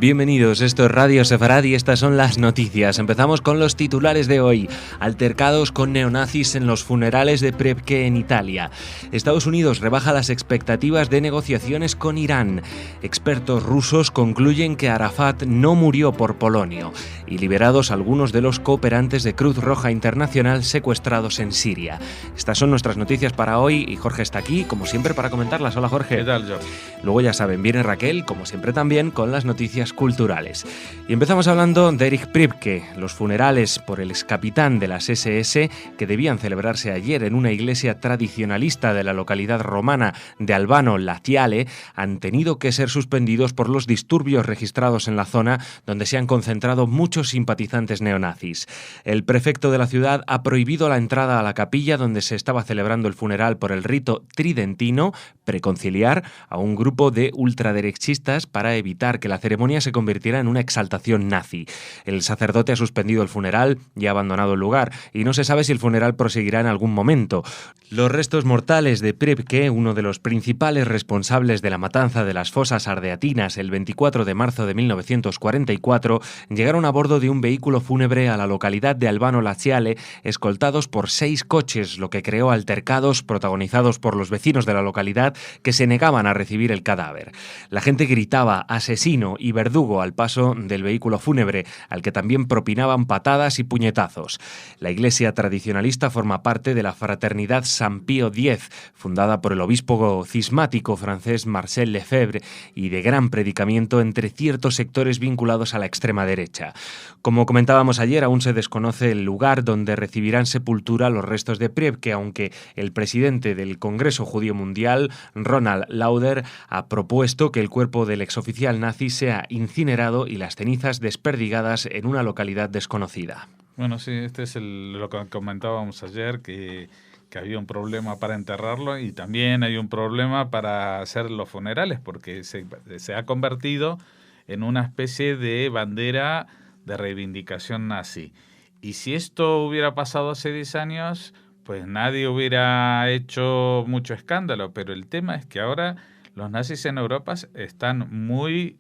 Bienvenidos, esto es Radio Sefarad y estas son las noticias. Empezamos con los titulares de hoy. Altercados con neonazis en los funerales de Pripke en Italia. Estados Unidos rebaja las expectativas de negociaciones con Irán. Expertos rusos concluyen que Arafat no murió por polonio. Y liberados algunos de los cooperantes de Cruz Roja Internacional secuestrados en Siria. Estas son nuestras noticias para hoy y Jorge está aquí, como siempre, para comentarlas. Hola, Jorge. ¿Qué tal, George? Luego ya saben, viene Raquel, como siempre también, con las noticias culturales. Y empezamos hablando de Erich Pripke, los funerales por el excapitán de las SS que debían celebrarse ayer en una iglesia tradicionalista de la localidad romana de Albano Laziale han tenido que ser suspendidos por los disturbios registrados en la zona donde se han concentrado muchos simpatizantes neonazis. El prefecto de la ciudad ha prohibido la entrada a la capilla donde se estaba celebrando el funeral por el rito tridentino preconciliar a un grupo de ultraderechistas para evitar que la ceremonia se convirtiera en una exaltación nazi. El sacerdote ha suspendido el funeral y ha abandonado el lugar, y no se sabe si el funeral proseguirá en algún momento. Los restos mortales de Pripke, uno de los principales responsables de la matanza de las fosas ardeatinas el 24 de marzo de 1944, llegaron a bordo de un vehículo fúnebre a la localidad de Albano Laziale, escoltados por 6 coches, lo que creó altercados protagonizados por los vecinos de la localidad que se negaban a recibir el cadáver. La gente gritaba asesino y verdugo al paso del vehículo fúnebre, al que también propinaban patadas y puñetazos. La iglesia tradicionalista forma parte de la Fraternidad San Pío X, fundada por el obispo cismático francés Marcel Lefebvre y de gran predicamiento entre ciertos sectores vinculados a la extrema derecha. Como comentábamos ayer, aún se desconoce el lugar donde recibirán sepultura los restos de Pripke, aunque el presidente del Congreso Judío Mundial, Ronald Lauder, ha propuesto que el cuerpo del exoficial nazi sea incinerado y las cenizas desperdigadas en una localidad desconocida. Bueno, sí, este es lo que comentábamos ayer, que había un problema para enterrarlo y también hay un problema para hacer los funerales, porque se ha convertido en una especie de bandera de reivindicación nazi. Y si esto hubiera pasado hace 10 años, pues nadie hubiera hecho mucho escándalo, pero el tema es que ahora los nazis en Europa están muy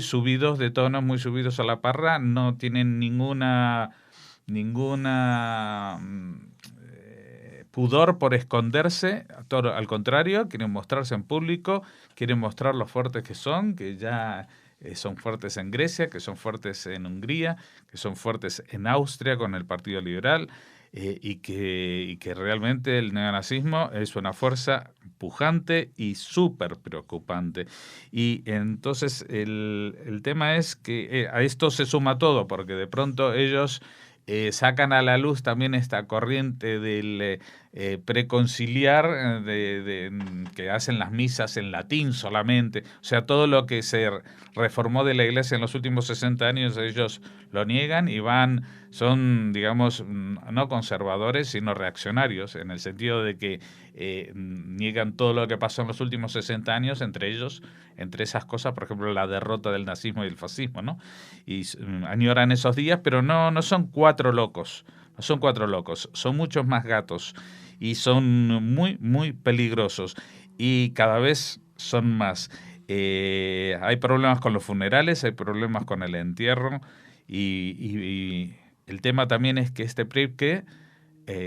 subidos de tono, muy subidos a la parra, no tienen ninguna pudor por esconderse, al contrario, quieren mostrarse en público, quieren mostrar lo fuertes que son, que ya son fuertes en Grecia, que son fuertes en Hungría, que son fuertes en Austria con el Partido Liberal, y que realmente el neonazismo es una fuerza pujante y súper preocupante. Y entonces el tema es que a esto se suma todo, porque de pronto ellos sacan a la luz también esta corriente del preconciliar, que hacen las misas en latín solamente. O sea, todo lo que se reformó de la Iglesia en los últimos 60 años, ellos lo niegan y son, digamos, no conservadores, sino reaccionarios, en el sentido de que niegan todo lo que pasó en los últimos 60 años, entre esas cosas, por ejemplo, la derrota del nazismo y el fascismo, ¿no? Y añoran esos días, pero no son 4 locos. No son 4 locos, son muchos más gatos y son muy, muy peligrosos y cada vez son más. Hay problemas con los funerales, hay problemas con el entierro y el tema también es que este Pripke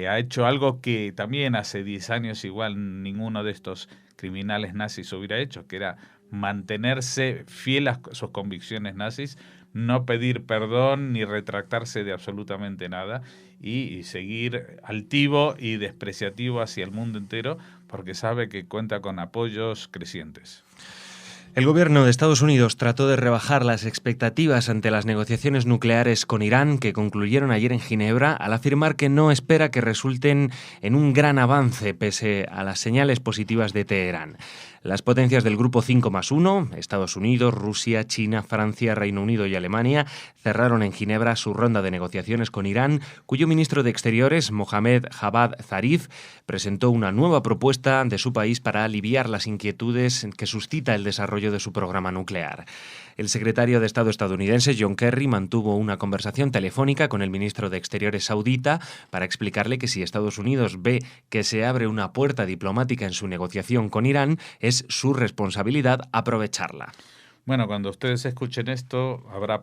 ha hecho algo que también hace 10 años igual ninguno de estos criminales nazis hubiera hecho, que era mantenerse fiel a sus convicciones nazis, no pedir perdón ni retractarse de absolutamente nada y seguir altivo y despreciativo hacia el mundo entero porque sabe que cuenta con apoyos crecientes. El gobierno de Estados Unidos trató de rebajar las expectativas ante las negociaciones nucleares con Irán que concluyeron ayer en Ginebra al afirmar que no espera que resulten en un gran avance pese a las señales positivas de Teherán. Las potencias del Grupo 5+1, Estados Unidos, Rusia, China, Francia, Reino Unido y Alemania, cerraron en Ginebra su ronda de negociaciones con Irán, cuyo ministro de Exteriores, Mohammad Javad Zarif, presentó una nueva propuesta de su país para aliviar las inquietudes que suscita el desarrollo de su programa nuclear. El secretario de Estado estadounidense, John Kerry, mantuvo una conversación telefónica con el ministro de Exteriores saudita para explicarle que si Estados Unidos ve que se abre una puerta diplomática en su negociación con Irán, es su responsabilidad aprovecharla. Bueno, cuando ustedes escuchen esto, habrá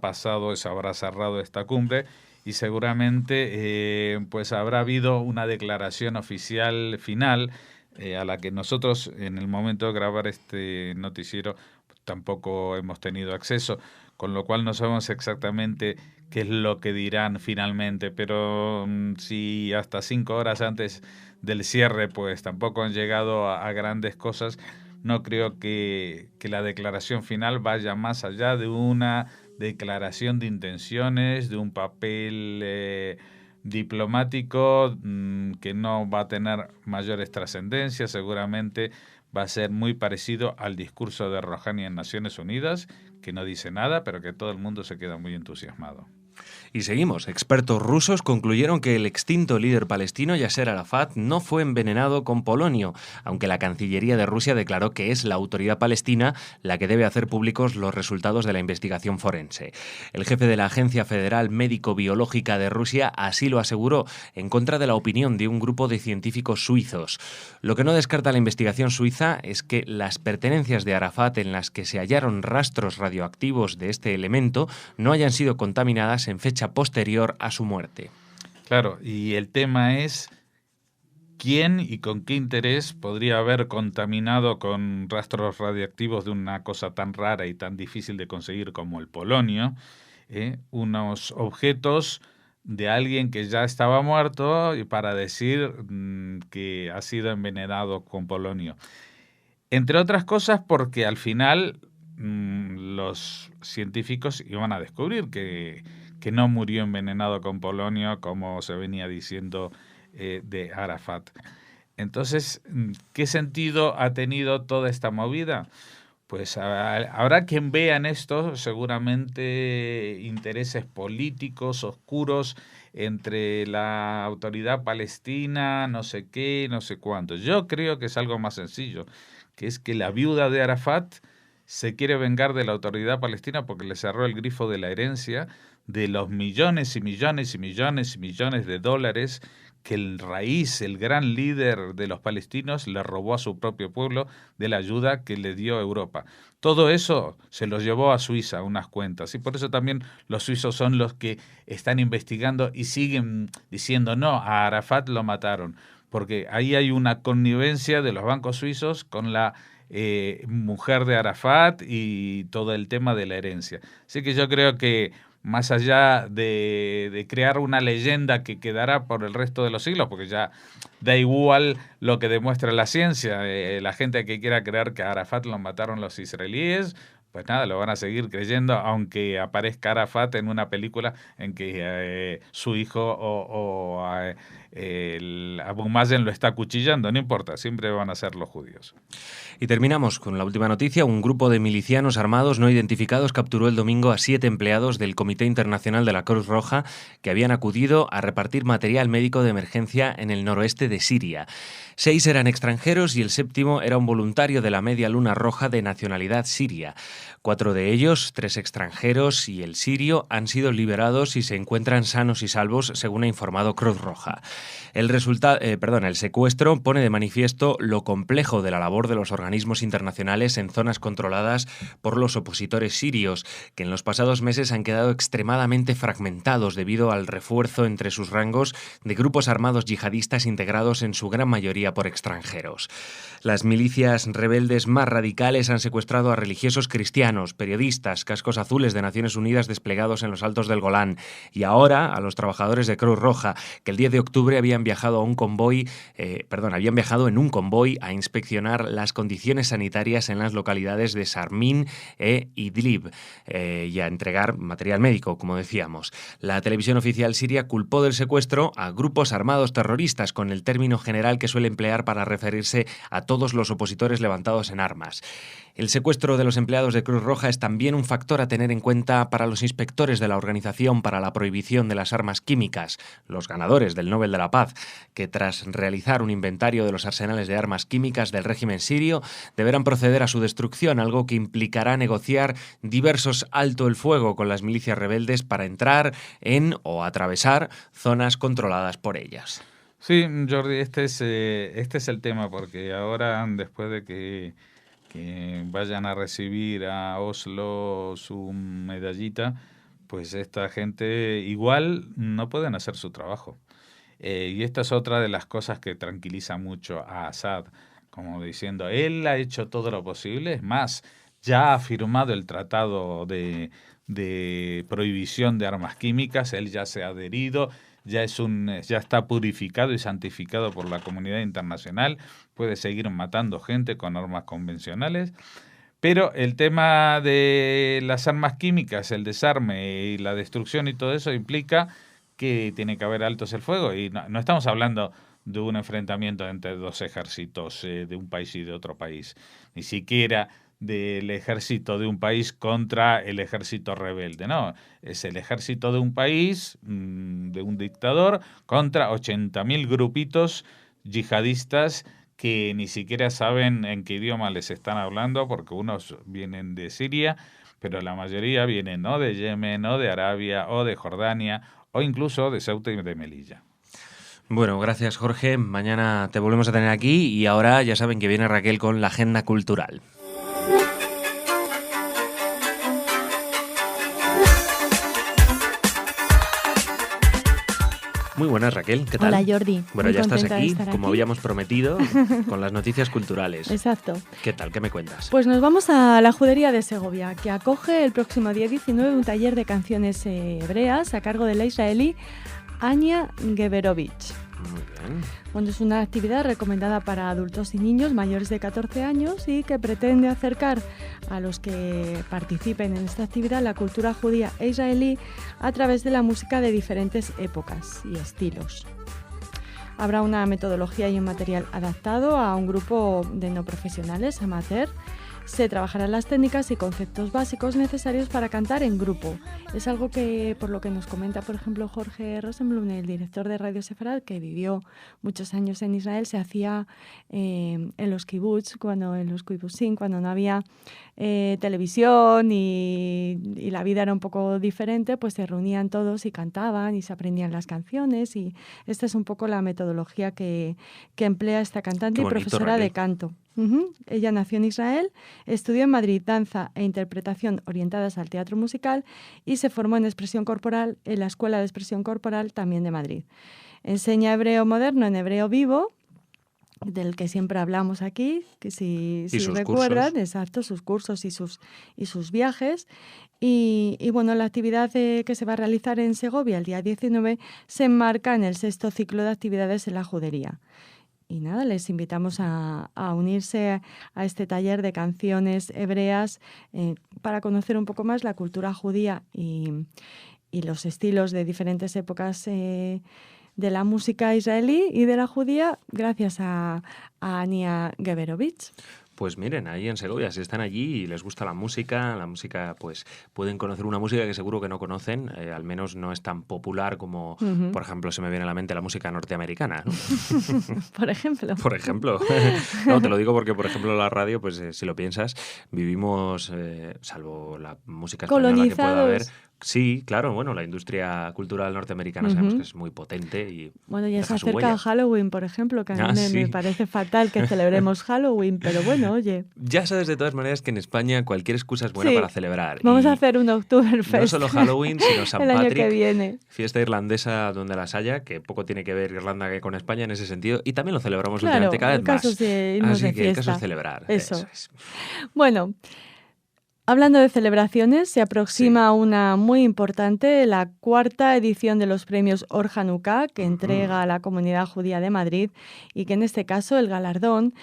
cerrado esta cumbre y seguramente pues habrá habido una declaración oficial final a la que nosotros en el momento de grabar este noticiero tampoco hemos tenido acceso, con lo cual no sabemos exactamente qué es lo que dirán finalmente, pero si hasta 5 horas antes del cierre pues tampoco han llegado a grandes cosas, no creo que la declaración final vaya más allá de una declaración de intenciones, de un papel diplomático que no va a tener mayores trascendencias. Seguramente va a ser muy parecido al discurso de Rouhani en Naciones Unidas, que no dice nada, pero que todo el mundo se queda muy entusiasmado. Y seguimos. Expertos rusos concluyeron que el extinto líder palestino Yasser Arafat no fue envenenado con polonio, aunque la Cancillería de Rusia declaró que es la autoridad palestina la que debe hacer públicos los resultados de la investigación forense. El jefe de la Agencia Federal Médico-Biológica de Rusia así lo aseguró, en contra de la opinión de un grupo de científicos suizos. Lo que no descarta la investigación suiza es que las pertenencias de Arafat en las que se hallaron rastros radioactivos de este elemento no hayan sido contaminadas en fecha posterior a su muerte. Claro, y el tema es quién y con qué interés podría haber contaminado con rastros radiactivos de una cosa tan rara y tan difícil de conseguir como el polonio, unos objetos de alguien que ya estaba muerto y para decir que ha sido envenenado con polonio. Entre otras cosas porque al final los científicos iban a descubrir que no murió envenenado con polonio como se venía diciendo de Arafat. Entonces, ¿qué sentido ha tenido toda esta movida? Pues habrá quien vea en esto seguramente intereses políticos oscuros entre la autoridad palestina, no sé qué, no sé cuánto. Yo creo que es algo más sencillo, que es que la viuda de Arafat se quiere vengar de la autoridad palestina porque le cerró el grifo de la herencia de los millones y millones y millones y millones de dólares que el raíz, el gran líder de los palestinos, le robó a su propio pueblo de la ayuda que le dio Europa. Todo eso se lo llevó a Suiza, unas cuentas, y por eso también los suizos son los que están investigando y siguen diciendo no, a Arafat lo mataron, porque ahí hay una connivencia de los bancos suizos con la mujer de Arafat y todo el tema de la herencia. Así que yo creo que más allá de crear una leyenda que quedará por el resto de los siglos, porque ya da igual lo que demuestra la ciencia, la gente que quiera creer que a Arafat lo mataron los israelíes, pues nada, lo van a seguir creyendo, aunque aparezca Arafat en una película en que su hijo el Abu Mazen lo está acuchillando, no importa, siempre van a ser los judíos. Y terminamos con la última noticia. Un grupo de milicianos armados no identificados capturó el domingo a 7 empleados del Comité Internacional de la Cruz Roja que habían acudido a repartir material médico de emergencia en el noroeste de Siria. 6 eran extranjeros y el 7º era un voluntario de la Media Luna Roja de nacionalidad siria. 4 de ellos, 3 extranjeros y el sirio, han sido liberados y se encuentran sanos y salvos, según ha informado Cruz Roja. El secuestro pone de manifiesto lo complejo de la labor de los organismos internacionales en zonas controladas por los opositores sirios, que en los pasados meses han quedado extremadamente fragmentados debido al refuerzo entre sus rangos de grupos armados yihadistas integrados en su gran mayoría por extranjeros. Las milicias rebeldes más radicales han secuestrado a religiosos cristianos, periodistas, cascos azules de Naciones Unidas desplegados en los altos del Golán y ahora a los trabajadores de Cruz Roja, que el 10 de octubre habían viajado en un convoy a inspeccionar las condiciones sanitarias en las localidades de Sarmin e Idlib y a entregar material médico, como decíamos. La televisión oficial siria culpó del secuestro a grupos armados terroristas, con el término general que suele emplear para referirse a todos los opositores levantados en armas. El secuestro de los empleados de Cruz Roja es también un factor a tener en cuenta para los inspectores de la Organización para la Prohibición de las Armas Químicas, los ganadores del Nobel de la Paz, que tras realizar un inventario de los arsenales de armas químicas del régimen sirio, deberán proceder a su destrucción, algo que implicará negociar diversos alto el fuego con las milicias rebeldes para entrar en o atravesar zonas controladas por ellas. Sí, Jordi, este es el tema, porque ahora, después de que vayan a recibir a Oslo su medallita, pues esta gente igual no pueden hacer su trabajo. Y esta es otra de las cosas que tranquiliza mucho a Assad, como diciendo, él ha hecho todo lo posible, es más, ya ha firmado el tratado de prohibición de armas químicas, él ya se ha adherido, ya está purificado y santificado por la comunidad internacional, puede seguir matando gente con armas convencionales, pero el tema de las armas químicas, el desarme y la destrucción y todo eso implica que tiene que haber altos el fuego, y no estamos hablando de un enfrentamiento entre dos ejércitos de un país y de otro país, ni siquiera del ejército de un país contra el ejército rebelde, no, es el ejército de un país, de un dictador, contra 80.000 grupitos yihadistas que ni siquiera saben en qué idioma les están hablando, porque unos vienen de Siria, pero la mayoría vienen ¿no? de Yemen, o de Arabia, o de Jordania, o incluso de Ceuta y de Melilla. Bueno, gracias Jorge, mañana te volvemos a tener aquí y ahora ya saben que viene Raquel con la agenda cultural. Muy buenas, Raquel, ¿qué tal? Hola, Jordi. Bueno, muy ya estás aquí, estar como habíamos prometido, con las noticias culturales. Exacto. ¿Qué tal? ¿Qué me cuentas? Pues nos vamos a la Judería de Segovia, que acoge el próximo día 19 un taller de canciones hebreas a cargo de la israelí Anya Geberovich. Muy bien. Bueno, es una actividad recomendada para adultos y niños mayores de 14 años y que pretende acercar a los que participen en esta actividad la cultura judía e israelí a través de la música de diferentes épocas y estilos. Habrá una metodología y un material adaptado a un grupo de no profesionales, amateur. Se trabajarán las técnicas y conceptos básicos necesarios para cantar en grupo. Es algo que, por lo que nos comenta, por ejemplo, Jorge Rosenblum, el director de Radio Sefarad, que vivió muchos años en Israel, se hacía en los kibbutz, en los kibbutzim, cuando no había televisión y la vida era un poco diferente, pues se reunían todos y cantaban y se aprendían las canciones, y esta es un poco la metodología que emplea esta cantante y profesora Raquel. de canto. Ella nació en Israel, estudió en Madrid danza e interpretación orientadas al teatro musical y se formó en expresión corporal en la Escuela de Expresión Corporal también de Madrid. Enseña hebreo moderno en hebreo vivo, del que siempre hablamos aquí, que si recuerdan, cursos. Exacto, sus cursos y sus viajes. Y bueno, la actividad que se va a realizar en Segovia el día 19 se enmarca en el 6º ciclo de actividades en la judería. Y nada, les invitamos a unirse a este taller de canciones hebreas para conocer un poco más la cultura judía y los estilos de diferentes épocas de la música israelí y de la judía, gracias a Anya Geberovich. Pues miren, ahí en Segovia, si están allí y les gusta la música, pues pueden conocer una música que seguro que no conocen, al menos no es tan popular como, por ejemplo, se me viene a la mente la música norteamericana, ¿no? Por ejemplo. Por ejemplo. No, te lo digo porque, por ejemplo, la radio, pues si lo piensas, vivimos, salvo la música española que pueda haber. Sí, claro, bueno, la industria cultural norteamericana sabemos que es muy potente y bueno, ya se deja su acerca huella. Halloween, por ejemplo, que a mí Sí. me parece fatal que celebremos Halloween, pero bueno, oye. Ya sabes de todas maneras que en España cualquier excusa es buena para celebrar. Vamos a hacer un Oktoberfest. No solo Halloween, sino San el Patrick, año que viene. Fiesta irlandesa donde las haya, que poco tiene que ver Irlanda con España en ese sentido, y también lo celebramos últimamente cada vez más. Así que el caso es celebrar. Eso es. Bueno, hablando de celebraciones, se aproxima una muy importante, la 4ª edición de los premios Or Hanukkah, que entrega a la Comunidad Judía de Madrid, y que en este caso el galardón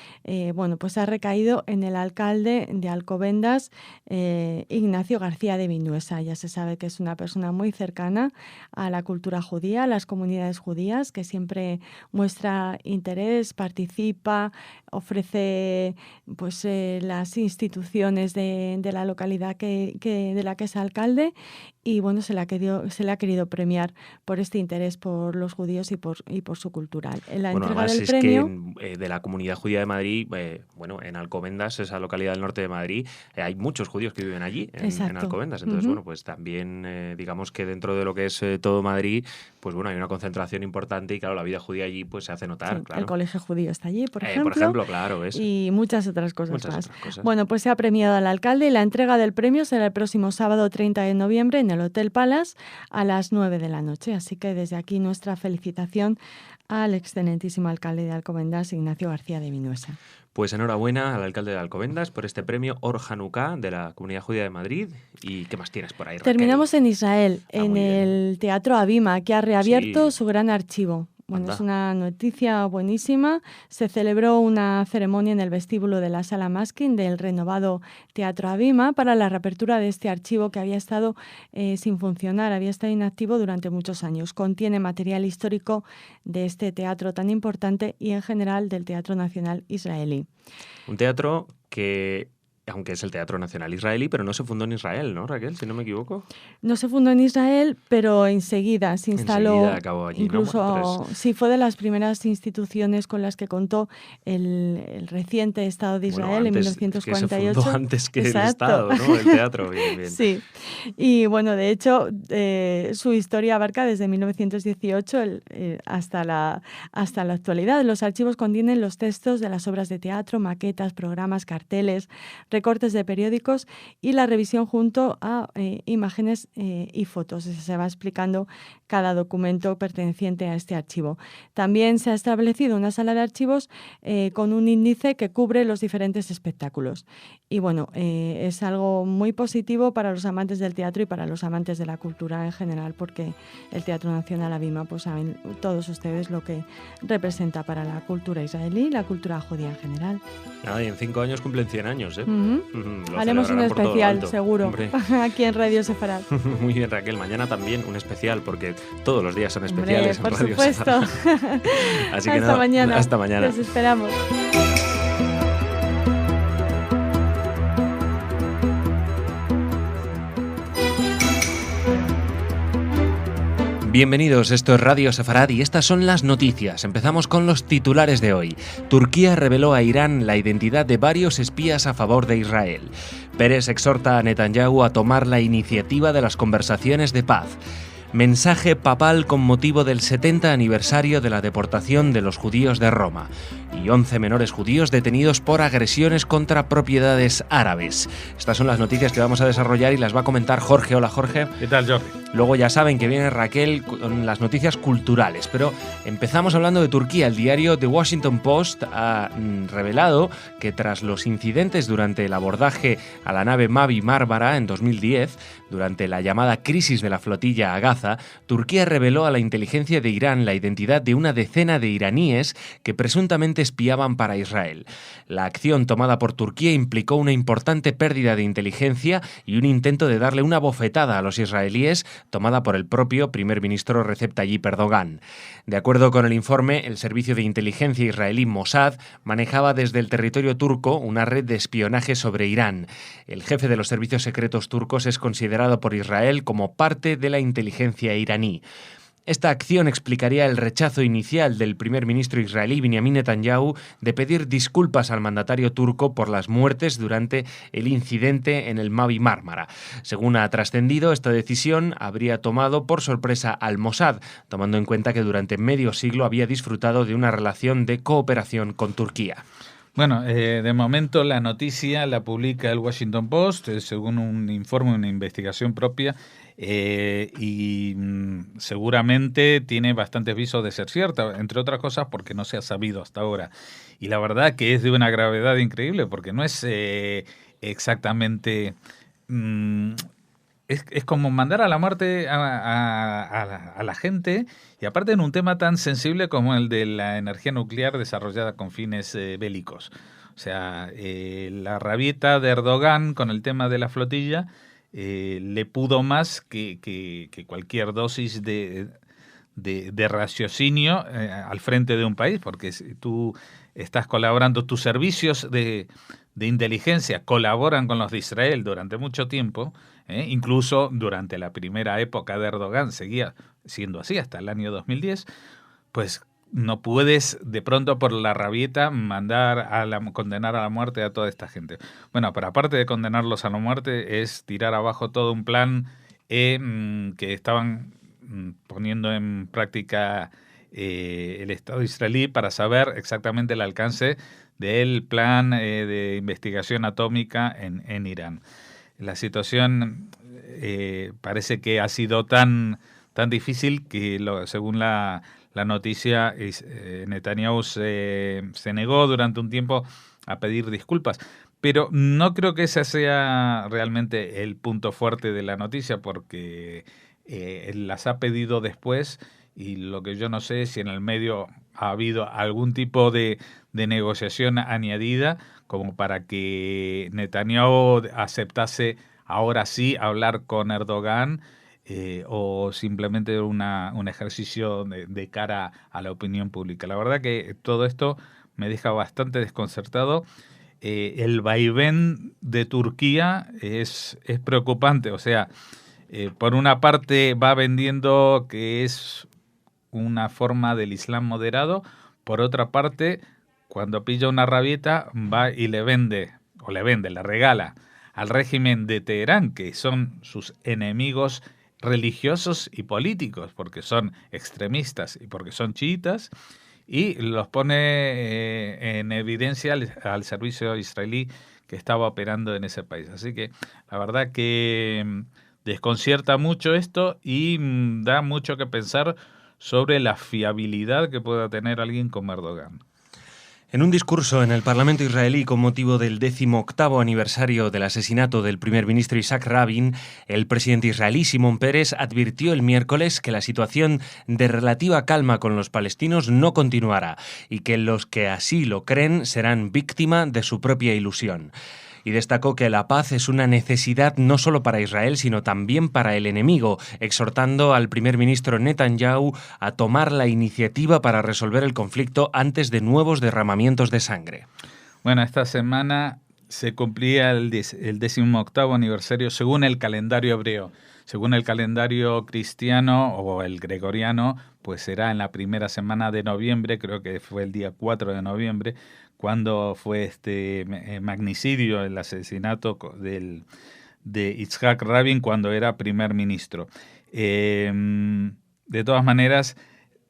pues ha recaído en el alcalde de Alcobendas, Ignacio García de Vinuesa. Ya se sabe que es una persona muy cercana a la cultura judía, a las comunidades judías, que siempre muestra interés, participa, ofrece pues las instituciones de la localidad de la que es alcalde, y bueno, se le ha querido premiar por este interés por los judíos y por su cultural. En la entrega del premio, que de la Comunidad Judía de Madrid, en Alcobendas, esa localidad del norte de Madrid, hay muchos judíos que viven allí, en Alcobendas. Entonces, bueno, pues también digamos que dentro de lo que es todo Madrid, pues bueno, hay una concentración importante y claro, la vida judía allí pues se hace notar. Sí, claro. El colegio judío está allí, por ejemplo. Por ejemplo, claro, ¿ves? Y muchas otras cosas más. Bueno, pues se ha premiado al alcalde y la entrega del premio será el próximo sábado 30 de noviembre en el Hotel Palace a las 9 de la noche. Así que desde aquí nuestra felicitación al excelentísimo alcalde de Alcobendas, Ignacio García de Vinuesa. Pues enhorabuena al alcalde de Alcobendas por este premio Or Hanukkah de la Comunidad Judía de Madrid. ¿Y qué más tienes por ahí, Raquel? Terminamos en Israel, en el Teatro Abima, que ha reabierto su gran archivo. Bueno, es una noticia buenísima. Se celebró una ceremonia en el vestíbulo de la Sala Maskin del renovado Teatro Abima para la reapertura de este archivo que había estado sin funcionar, había estado inactivo durante muchos años. Contiene material histórico de este teatro tan importante y en general del Teatro Nacional Israelí. Un teatro que, aunque es el Teatro Nacional Israelí, pero no se fundó en Israel, ¿no, Raquel? Si no me equivoco. No se fundó en Israel, pero enseguida se instaló. Enseguida acabó allí, incluso, ¿no? Bueno, sí, fue de las primeras instituciones con las que contó el reciente Estado de Israel en 1948. Que se fundó antes que Exacto. el Estado, ¿no? El teatro, bien. Sí, y bueno, de hecho, su historia abarca desde 1918 hasta la actualidad. Los archivos contienen los textos de las obras de teatro, maquetas, programas, carteles, recortes de periódicos y la revisión junto a imágenes y fotos. Se va explicando cada documento perteneciente a este archivo. También se ha establecido una sala de archivos con un índice que cubre los diferentes espectáculos. Y bueno, es algo muy positivo para los amantes del teatro y para los amantes de la cultura en general, porque el Teatro Nacional Abima, pues saben todos ustedes lo que representa para la cultura israelí y la cultura judía en general. Nada, y en 5 años cumplen 100 años, ¿eh? Haremos un especial, seguro, aquí en Radio Sefarad. Muy bien, Raquel. Mañana también un especial, porque todos los días son especiales. Por en Radio supuesto. Así que hasta mañana. Hasta mañana. Los esperamos. Bienvenidos, esto es Radio Sefarad y estas son las noticias. Empezamos con los titulares de hoy. Turquía reveló a Irán la identidad de varios espías a favor de Israel. Pérez exhorta a Netanyahu a tomar la iniciativa de las conversaciones de paz. Mensaje papal con motivo del 70 aniversario de la deportación de los judíos de Roma. Y 11 menores judíos detenidos por agresiones contra propiedades árabes. Estas son las noticias que vamos a desarrollar y las va a comentar Jorge. Hola, Jorge. ¿Qué tal, Jordi? Luego ya saben que viene Raquel con las noticias culturales, pero empezamos hablando de Turquía. El diario The Washington Post ha revelado que tras los incidentes durante el abordaje a la nave Mavi Marmara en 2010, durante la llamada crisis de la flotilla a Gaza, Turquía reveló a la inteligencia de Irán la identidad de una decena de iraníes que presuntamente espiaban para Israel. La acción tomada por Turquía implicó una importante pérdida de inteligencia y un intento de darle una bofetada a los israelíes, tomada por el propio primer ministro Recep Tayyip Erdogan. De acuerdo con el informe, el servicio de inteligencia israelí Mossad manejaba desde el territorio turco una red de espionaje sobre Irán. El jefe de los servicios secretos turcos es considerado por Israel como parte de la inteligencia iraní. Esta acción explicaría el rechazo inicial del primer ministro israelí Benjamin Netanyahu de pedir disculpas al mandatario turco por las muertes durante el incidente en el Mavi Mármara. Según ha trascendido, esta decisión habría tomado por sorpresa al Mossad, tomando en cuenta que durante medio siglo había disfrutado de una relación de cooperación con Turquía. Bueno, de momento la noticia la publica el Washington Post, según un informe, una investigación propia, y seguramente tiene bastantes visos de ser cierta, entre otras cosas porque no se ha sabido hasta ahora. Y la verdad que es de una gravedad increíble, porque no es exactamente... Es como mandar a la muerte a la gente, y aparte en un tema tan sensible como el de la energía nuclear desarrollada con fines bélicos. O sea, la rabieta de Erdogan con el tema de la flotilla le pudo más que cualquier dosis de raciocinio al frente de un país, porque si tú estás colaborando, tus servicios de inteligencia colaboran con los de Israel durante mucho tiempo, incluso durante la primera época de Erdogan seguía siendo así hasta el año 2010, pues no puedes de pronto por la rabieta condenar a la muerte a toda esta gente. Bueno, pero aparte de condenarlos a la muerte es tirar abajo todo un plan que estaban poniendo en práctica el Estado israelí para saber exactamente el alcance del plan de investigación atómica en Irán. La situación parece que ha sido tan difícil que, según la noticia, Netanyahu se negó durante un tiempo a pedir disculpas. Pero no creo que ese sea realmente el punto fuerte de la noticia, porque él las ha pedido después, y lo que yo no sé es si en el medio ha habido algún tipo de negociación añadida como para que Netanyahu aceptase ahora sí hablar con Erdogan, o simplemente un ejercicio de cara a la opinión pública. La verdad que todo esto me deja bastante desconcertado. El vaivén de Turquía es preocupante. O sea, por una parte va vendiendo que es una forma del Islam moderado, por otra parte, cuando pilla una rabieta, va y le regala al régimen de Teherán, que son sus enemigos religiosos y políticos, porque son extremistas y porque son chiitas, y los pone en evidencia al servicio israelí que estaba operando en ese país. Así que la verdad que desconcierta mucho esto y da mucho que pensar sobre la fiabilidad que pueda tener alguien como Erdogan. En un discurso en el Parlamento israelí con motivo del 18º aniversario del asesinato del primer ministro Isaac Rabin, el presidente israelí Shimon Peres advirtió el miércoles que la situación de relativa calma con los palestinos no continuará y que los que así lo creen serán víctima de su propia ilusión. Y destacó que la paz es una necesidad no solo para Israel, sino también para el enemigo, exhortando al primer ministro Netanyahu a tomar la iniciativa para resolver el conflicto antes de nuevos derramamientos de sangre. Bueno, esta semana se cumplía el 18º aniversario según el calendario hebreo. Según el calendario cristiano o el gregoriano, pues será en la primera semana de noviembre, creo que fue el día 4 de noviembre, cuando fue este magnicidio, el asesinato de Yitzhak Rabin cuando era primer ministro. De todas maneras,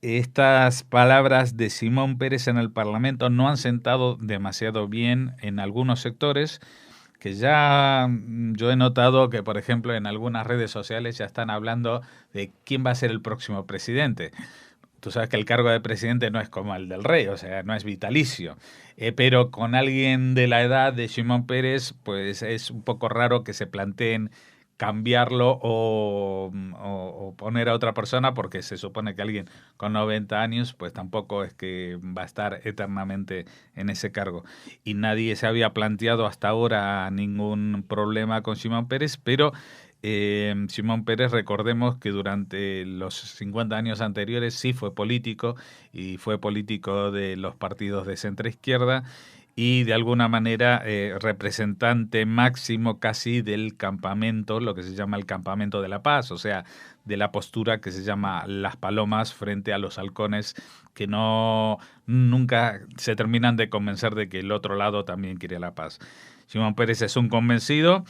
estas palabras de Shimon Peres en el Parlamento no han sentado demasiado bien en algunos sectores, que ya yo he notado que, por ejemplo, en algunas redes sociales ya están hablando de quién va a ser el próximo presidente. Tú sabes que el cargo de presidente no es como el del rey, o sea, no es vitalicio. Pero con alguien de la edad de Shimon Peres, pues es un poco raro que se planteen cambiarlo o poner a otra persona, porque se supone que alguien con 90 años pues tampoco es que va a estar eternamente en ese cargo. Y nadie se había planteado hasta ahora ningún problema con Shimon Peres, pero Shimon Peres, recordemos que durante los 50 años anteriores sí fue político, y fue político de los partidos de centro-izquierda, y de alguna manera representante máximo casi del campamento, lo que se llama el campamento de la paz, o sea, de la postura que se llama las palomas frente a los halcones, que nunca se terminan de convencer de que el otro lado también quiere la paz. Shimon Peres es un convencido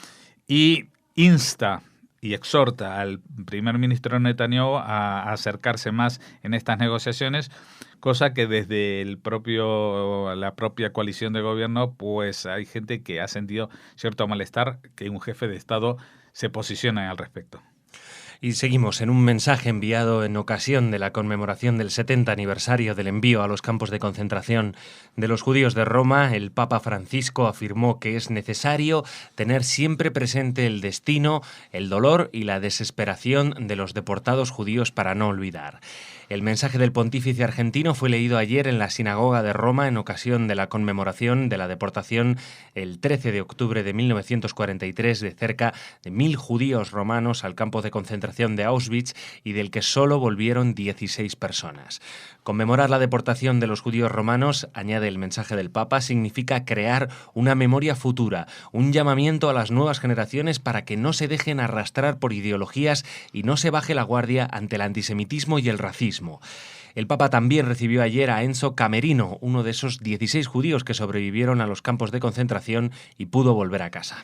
y insta y exhorta al primer ministro Netanyahu a acercarse más en estas negociaciones, cosa que desde la propia coalición de gobierno, pues hay gente que ha sentido cierto malestar que un jefe de Estado se posicione al respecto. Y seguimos en un mensaje enviado en ocasión de la conmemoración del 70 aniversario del envío a los campos de concentración de los judíos de Roma. El Papa Francisco afirmó que es necesario tener siempre presente el destino, el dolor y la desesperación de los deportados judíos para no olvidar. El mensaje del pontífice argentino fue leído ayer en la sinagoga de Roma en ocasión de la conmemoración de la deportación el 13 de octubre de 1943 de cerca de 1.000 judíos romanos al campo de concentración de Auschwitz, y del que solo volvieron 16 personas. Conmemorar la deportación de los judíos romanos, añade el mensaje del Papa, significa crear una memoria futura, un llamamiento a las nuevas generaciones para que no se dejen arrastrar por ideologías y no se baje la guardia ante el antisemitismo y el racismo. El Papa también recibió ayer a Enzo Camerino, uno de esos 16 judíos que sobrevivieron a los campos de concentración y pudo volver a casa.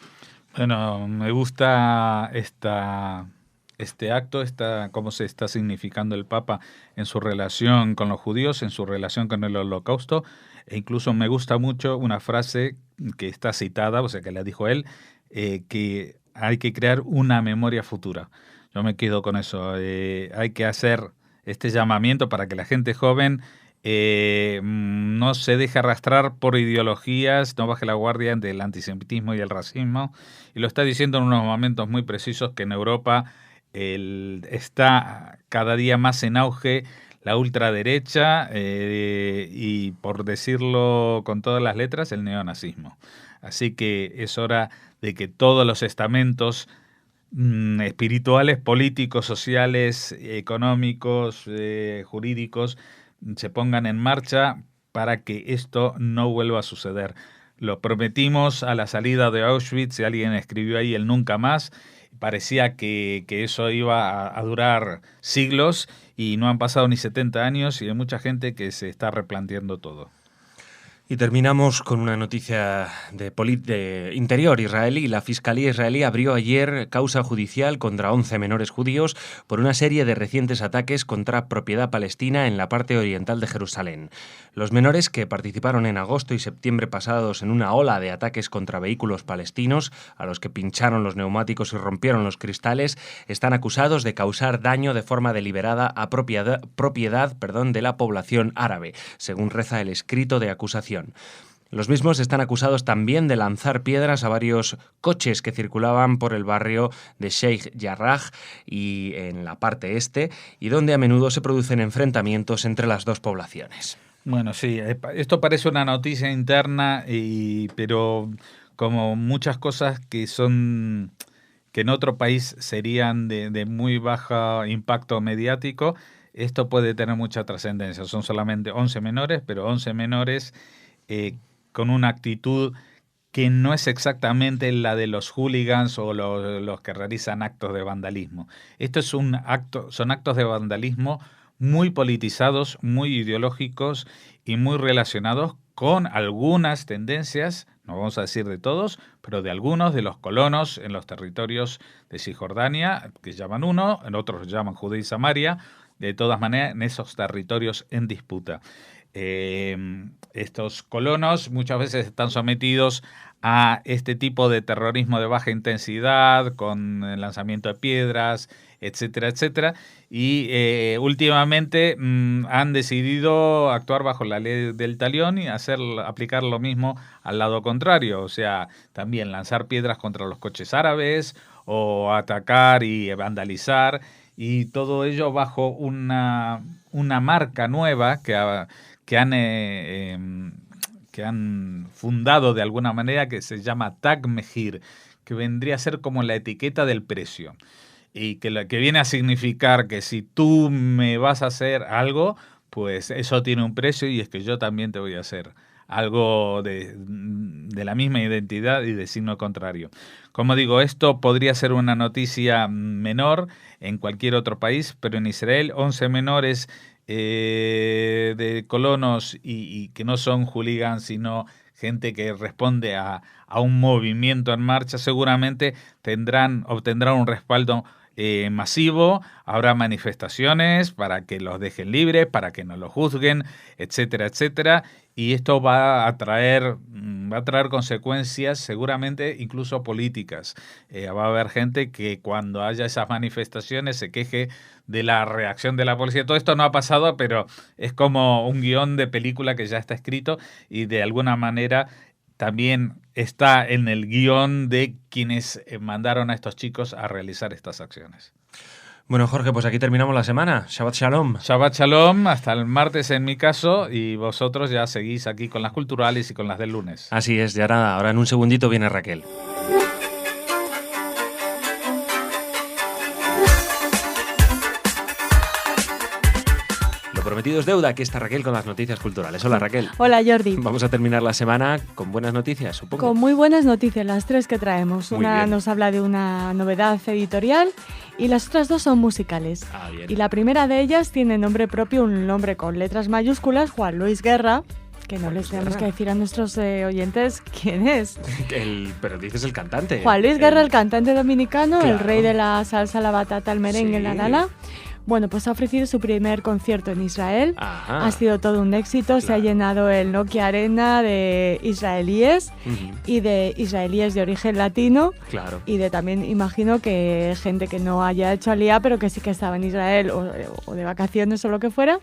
Bueno, me gusta este acto, cómo se está significando el Papa en su relación con los judíos, en su relación con el Holocausto, e incluso me gusta mucho una frase que está citada, o sea, que la dijo él, que hay que crear una memoria futura. Yo me quedo con eso. Hay que hacer este llamamiento para que la gente joven no se deje arrastrar por ideologías, no baje la guardia del antisemitismo y el racismo. Y lo está diciendo en unos momentos muy precisos que en Europa está cada día más en auge la ultraderecha y, por decirlo con todas las letras, el neonazismo. Así que es hora de que todos los estamentos espirituales, políticos, sociales, económicos, jurídicos, se pongan en marcha para que esto no vuelva a suceder. Lo prometimos a la salida de Auschwitz, y alguien escribió ahí el nunca más. Parecía que eso iba a durar siglos, y no han pasado ni 70 años, y hay mucha gente que se está replanteando todo. Y terminamos con una noticia de interior israelí. La Fiscalía israelí abrió ayer causa judicial contra 11 menores judíos por una serie de recientes ataques contra propiedad palestina en la parte oriental de Jerusalén. Los menores, que participaron en agosto y septiembre pasados en una ola de ataques contra vehículos palestinos, a los que pincharon los neumáticos y rompieron los cristales, están acusados de causar daño de forma deliberada a propiedad de la población árabe, según reza el escrito de acusación. Los mismos están acusados también de lanzar piedras a varios coches que circulaban por el barrio de Sheikh Jarrah y en la parte este, y donde a menudo se producen enfrentamientos entre las dos poblaciones. Bueno, sí, esto parece una noticia interna, pero como muchas cosas que en otro país serían de muy bajo impacto mediático, esto puede tener mucha trascendencia. Son solamente 11 menores, pero 11 menores con una actitud que no es exactamente la de los hooligans o los que realizan actos de vandalismo. Esto son actos de vandalismo muy politizados, muy ideológicos y muy relacionados con algunas tendencias, no vamos a decir de todos, pero de algunos de los colonos en los territorios de Cisjordania, que llaman uno, en otros llaman Judea y Samaria, de todas maneras en esos territorios en disputa. Estos colonos muchas veces están sometidos a este tipo de terrorismo de baja intensidad, con el lanzamiento de piedras, etcétera, etcétera, y últimamente han decidido actuar bajo la ley del talión y aplicar lo mismo al lado contrario, o sea, también lanzar piedras contra los coches árabes o atacar y vandalizar, y todo ello bajo una marca nueva que han fundado de alguna manera, que se llama Tag Mehir, que vendría a ser como la etiqueta del precio, y que viene a significar que si tú me vas a hacer algo, pues eso tiene un precio, y es que yo también te voy a hacer algo de la misma identidad y de signo contrario. Como digo, esto podría ser una noticia menor en cualquier otro país, pero en Israel 11 menores de colonos y que no son hooligans, sino gente que responde a un movimiento en marcha, seguramente obtendrán un respaldo masivo. Habrá manifestaciones para que los dejen libres, para que no los juzguen, etcétera, etcétera. Y esto va a traer consecuencias, seguramente incluso políticas. Va a haber gente que cuando haya esas manifestaciones se queje de la reacción de la policía. Todo esto no ha pasado, pero es como un guión de película que ya está escrito, y de alguna manera también está en el guión de quienes mandaron a estos chicos a realizar estas acciones. Bueno, Jorge, pues aquí terminamos la semana. Shabbat Shalom. Shabbat Shalom, hasta el martes en mi caso, y vosotros ya seguís aquí con las culturales y con las del lunes. Así es, ya nada, ahora en un segundito viene Raquel. Lo prometido es deuda, aquí está Raquel con las noticias culturales. Hola, Raquel. Hola, Jordi. Vamos a terminar la semana con buenas noticias, supongo. Con muy buenas noticias, las tres que traemos. Muy Una bien. nos habla de una novedad editorial y las otras dos son musicales. Ah, bien. Y la primera de ellas tiene nombre propio, un nombre con letras mayúsculas, Juan Luis Guerra, que no les tenemos que decir a nuestros oyentes quién es. Pero dices el cantante. Juan Luis Guerra, el cantante dominicano, Claro. el rey de la salsa, la batata, el merengue, Sí. la la. Bueno, pues ha ofrecido su primer concierto en Israel. Ajá. Ha sido todo un éxito. Se ha Claro. llenado el Nokia Arena de israelíes Ujú. y de israelíes de origen latino. Claro. Y de también, imagino que gente que no haya hecho alía, pero que sí que estaba en Israel o de vacaciones o lo que fuera,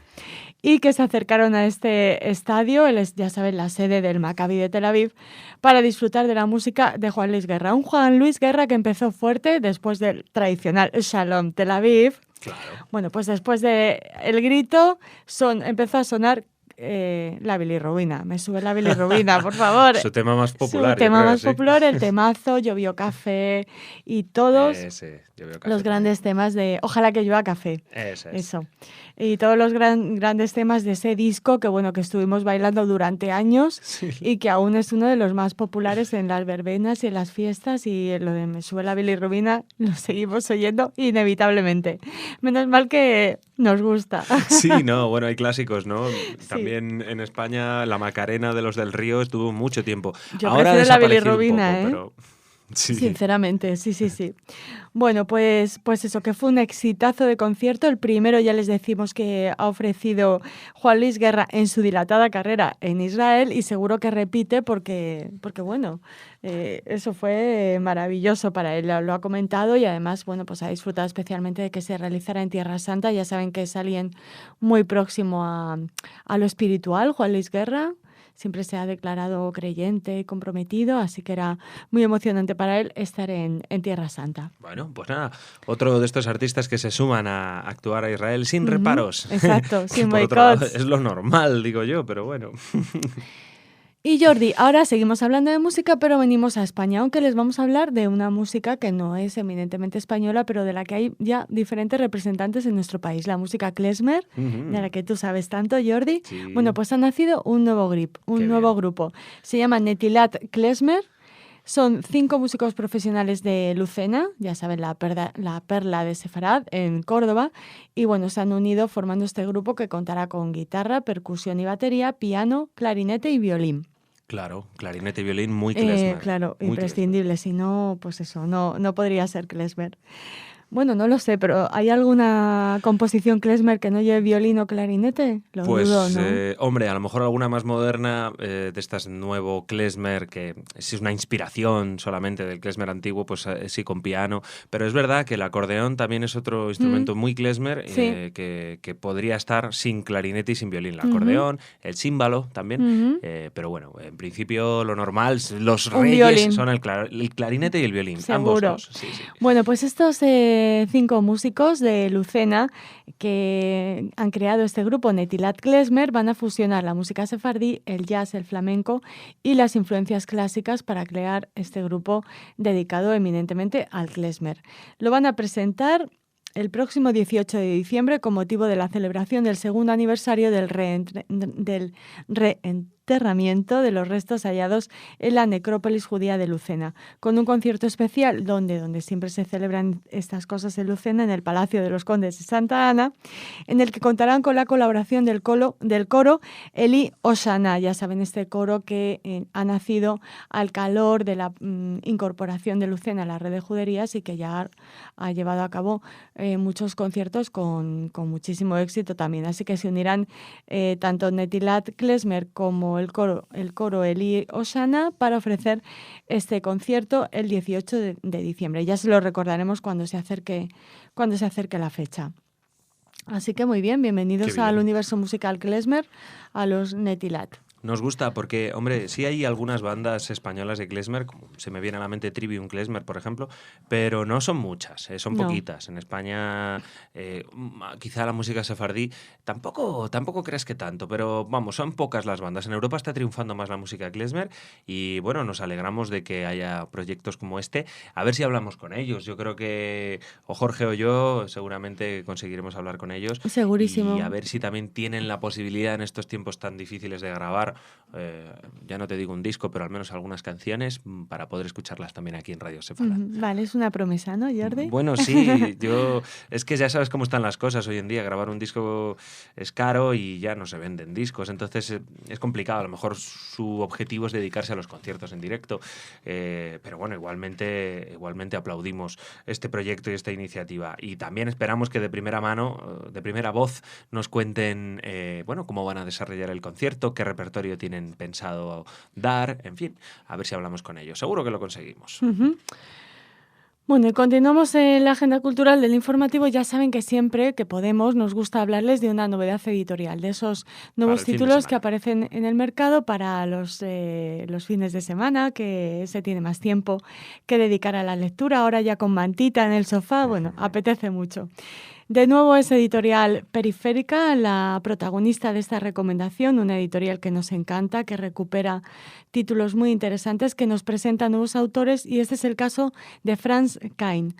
y que se acercaron a este estadio, ya saben, la sede del Maccabi de Tel Aviv, para disfrutar de la música de Juan Luis Guerra. Un Juan Luis Guerra que empezó fuerte después del tradicional Shalom Tel Aviv. Claro. Bueno, pues después del grito empezó a sonar la bilirrubina. Me sube la bilirrubina, por favor. Su tema más popular. Su tema yo creo, más sí. popular, el temazo, Llovió Café y todos Ese, yo veo café los grandes temas de Ojalá que llueva café. Ese es. Eso. Y todos los grandes temas de ese disco que, bueno, que estuvimos bailando durante años y que aún es uno de los más populares en las verbenas y en las fiestas, y lo de Me sube la bilirrubina lo seguimos oyendo inevitablemente. Menos mal que nos gusta. Sí, no, bueno, hay clásicos, ¿no? También en España la Macarena de los del Río estuvo mucho tiempo. Yo Ahora prefiero la desapareció un bilirrubina, poco, ¿eh? pero... Sí. Sinceramente, sí. Bueno, pues eso, que fue un exitazo de concierto. El primero, ya les decimos, que ha ofrecido Juan Luis Guerra en su dilatada carrera en Israel, y seguro que repite porque bueno, eso fue maravilloso para él. Lo ha comentado, y además, bueno, pues ha disfrutado especialmente de que se realizara en Tierra Santa. Ya saben que es alguien muy próximo a lo espiritual, Juan Luis Guerra. Siempre se ha declarado creyente y comprometido, así que era muy emocionante para él estar en Tierra Santa. Bueno, pues nada, otro de estos artistas que se suman a actuar a Israel sin reparos. Exacto, sin Por otro lado, boicots. es lo normal, digo yo, pero bueno. Y Jordi, ahora seguimos hablando de música, pero venimos a España, aunque les vamos a hablar de una música que no es eminentemente española, pero de la que hay ya diferentes representantes en nuestro país, la música klezmer, de la que tú sabes tanto, Jordi. Sí. Bueno, pues ha nacido un nuevo grupo. Se llama Netilat Klezmer. Son 5 músicos profesionales de Lucena, ya saben, la perla de Sefarad, en Córdoba. Y bueno, se han unido formando este grupo que contará con guitarra, percusión y batería, piano, clarinete y violín. Claro, clarinete y violín muy klezmer. Claro, muy imprescindible. Si no, pues eso, no podría ser klezmer. Bueno, no lo sé, pero ¿hay alguna composición klezmer que no lleve violín o clarinete? Lo Pues, dudo, ¿no? hombre, a lo mejor alguna más moderna de estas nuevo klezmer, que si es una inspiración solamente del klezmer antiguo, pues sí, con piano. Pero es verdad que el acordeón también es otro instrumento muy klezmer Sí. que podría estar sin clarinete y sin violín. El acordeón, el címbalo también. Pero bueno, en principio lo normal, los Un reyes violín. son el clarinete y el violín. Ambos Seguro. dos, sí, sí. Bueno, pues estos 5 músicos de Lucena que han creado este grupo Netilat Klezmer van a fusionar la música sefardí, el jazz, el flamenco y las influencias clásicas para crear este grupo dedicado eminentemente al klezmer. Lo van a presentar el próximo 18 de diciembre con motivo de la celebración del segundo aniversario del reenterramiento de los restos hallados en la necrópolis judía de Lucena, con un concierto especial donde siempre se celebran estas cosas en Lucena, en el Palacio de los Condes de Santa Ana, en el que contarán con la colaboración del coro Eli Osana. Ya saben, este coro que ha nacido al calor de la incorporación de Lucena a la red de juderías y que ya ha llevado a cabo muchos conciertos con muchísimo éxito también. Así que se unirán tanto Netilat Klezmer como el coro Eli Osana para ofrecer este concierto el 18 de diciembre. Ya se lo recordaremos cuando se acerque la fecha. Así que muy bien, bienvenidos al universo musical klezmer, a los Netilat. Nos gusta porque, hombre, sí hay algunas bandas españolas de klezmer, como se me viene a la mente Trivium Klezmer, por ejemplo, pero no son muchas, son poquitas. En España, quizá la música sefardí, tampoco creas que tanto, pero vamos, son pocas las bandas. En Europa está triunfando más la música klezmer y, bueno, nos alegramos de que haya proyectos como este. A ver si hablamos con ellos. Yo creo que o Jorge o yo seguramente conseguiremos hablar con ellos. Segurísimo. Y a ver si también tienen la posibilidad en estos tiempos tan difíciles de grabar, ya no te digo un disco, pero al menos algunas canciones para poder escucharlas también aquí en Radio Sefarad. Vale, es una promesa, ¿no, Jordi? Bueno, sí, es que ya sabes cómo están las cosas hoy en día. Grabar un disco es caro y ya no se venden discos, entonces es complicado. A lo mejor su objetivo es dedicarse a los conciertos en directo, pero bueno, igualmente aplaudimos este proyecto y esta iniciativa. Y también esperamos que de primera mano, de primera voz, nos cuenten bueno, cómo van a desarrollar el concierto, qué repertorio tienen pensado dar, en fin, a ver si hablamos con ellos. Seguro que lo conseguimos. Bueno, y continuamos en la agenda cultural del informativo. Ya saben que siempre que podemos nos gusta hablarles de una novedad editorial, de esos nuevos títulos que aparecen en el mercado para los fines de semana, que se tiene más tiempo que dedicar a la lectura. Ahora ya con mantita en el sofá, bueno, apetece mucho. De nuevo es Editorial Periférica, la protagonista de esta recomendación, una editorial que nos encanta, que recupera títulos muy interesantes, que nos presenta nuevos autores, y este es el caso de Franz Kain.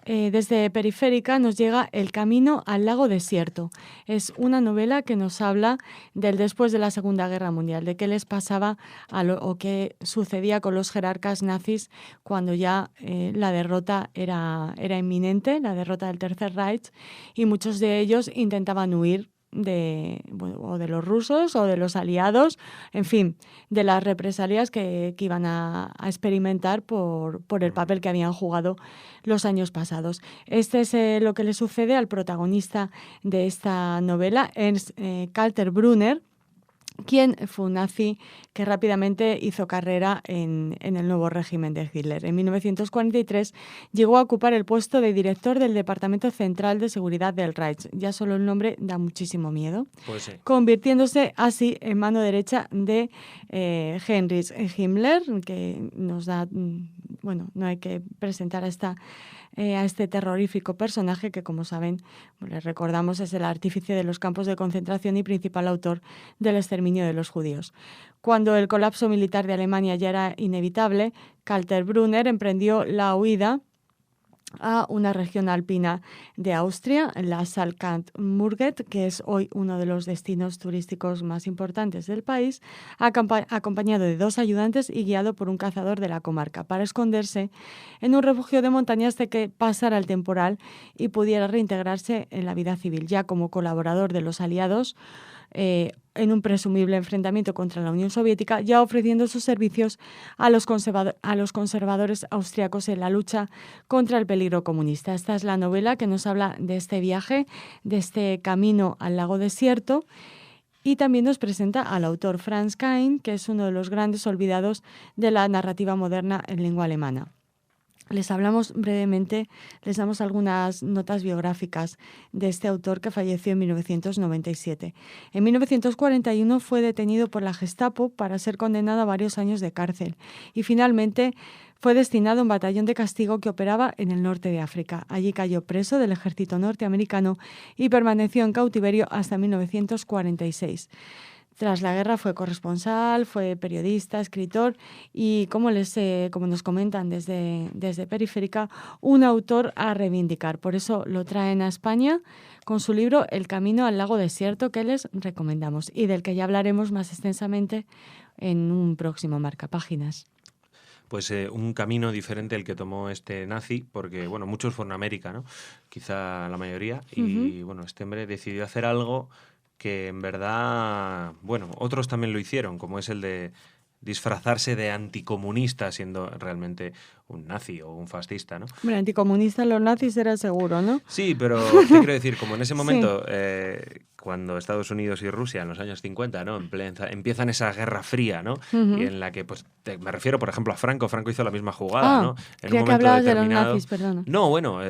Desde Periférica nos llega El camino al lago desierto. Es una novela que nos habla del después de la Segunda Guerra Mundial, de qué les pasaba o qué sucedía con los jerarcas nazis cuando ya la derrota era inminente, la derrota del Tercer Reich, y muchos de ellos intentaban huir o de los rusos o de los aliados, en fin, de las represalias que iban a experimentar por el papel que habían jugado los años pasados. Este es lo que le sucede al protagonista de esta novela, Ernst Kaltenbrunner, quien fue un nazi que rápidamente hizo carrera en el nuevo régimen de Hitler. En 1943 llegó a ocupar el puesto de director del Departamento Central de Seguridad del Reich. Ya solo el nombre da muchísimo miedo. Pues sí. Convirtiéndose así en mano derecha de Heinrich Himmler, que nos da... Bueno, no hay que presentar a este terrorífico personaje que, como saben, les recordamos, es el artífice de los campos de concentración y principal autor del exterminio de los judíos. Cuando el colapso militar de Alemania ya era inevitable, Kaltenbrunner emprendió la huida a una región alpina de Austria, la Salzkammergut, que es hoy uno de los destinos turísticos más importantes del país, acompañado de 2 ayudantes y guiado por un cazador de la comarca, para esconderse en un refugio de montaña hasta que pasara el temporal y pudiera reintegrarse en la vida civil. Ya como colaborador de los aliados, en un presumible enfrentamiento contra la Unión Soviética, ya ofreciendo sus servicios a los conservadores austriacos en la lucha contra el peligro comunista. Esta es la novela que nos habla de este viaje, de este camino al lago desierto, y también nos presenta al autor Franz Kain, que es uno de los grandes olvidados de la narrativa moderna en lengua alemana. Les hablamos brevemente, les damos algunas notas biográficas de este autor que falleció en 1997. En 1941 fue detenido por la Gestapo para ser condenado a varios años de cárcel y finalmente fue destinado a un batallón de castigo que operaba en el norte de África. Allí cayó preso del ejército norteamericano y permaneció en cautiverio hasta 1946. Tras la guerra fue corresponsal, fue periodista, escritor y, como nos comentan desde Periférica, un autor a reivindicar. Por eso lo traen a España con su libro El camino al lago desierto, que les recomendamos y del que ya hablaremos más extensamente en un próximo Marcapáginas. Pues un camino diferente el que tomó este nazi, porque bueno, muchos fueron a América, ¿no? Quizá la mayoría, y bueno, este hombre decidió hacer algo que en verdad, bueno, otros también lo hicieron, como es el de disfrazarse de anticomunista siendo realmente un nazi o un fascista, ¿no? Bueno, anticomunista los nazis era seguro, ¿no? Sí, pero ¿qué quiero decir? Como en ese momento, cuando Estados Unidos y Rusia en los años 50, ¿no? empiezan esa guerra fría, ¿no? Y en la que, pues, me refiero, por ejemplo, a Franco. Franco hizo la misma jugada, ¿no? En un momento que hablabas de los nazis, perdona. No, bueno,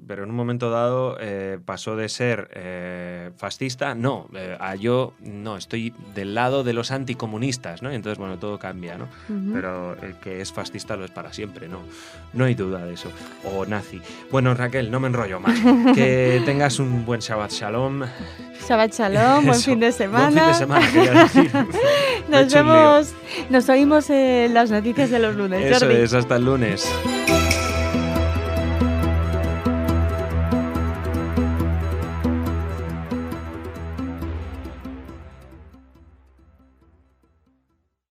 pero en un momento dado pasó de ser fascista, a yo, no, estoy del lado de los anticomunistas, ¿no? Y entonces, bueno, todo cambia, ¿no? Pero el que es fascista lo es para siempre, ¿no? No hay duda de eso. O nazi. Bueno, Raquel, no me enrollo más. Que tengas un buen Shabbat Shalom. Shabbat Shalom, buen fin de semana. Buen fin de semana, quería decir. Nos oímos en las noticias de los lunes. Eso es, hasta el lunes.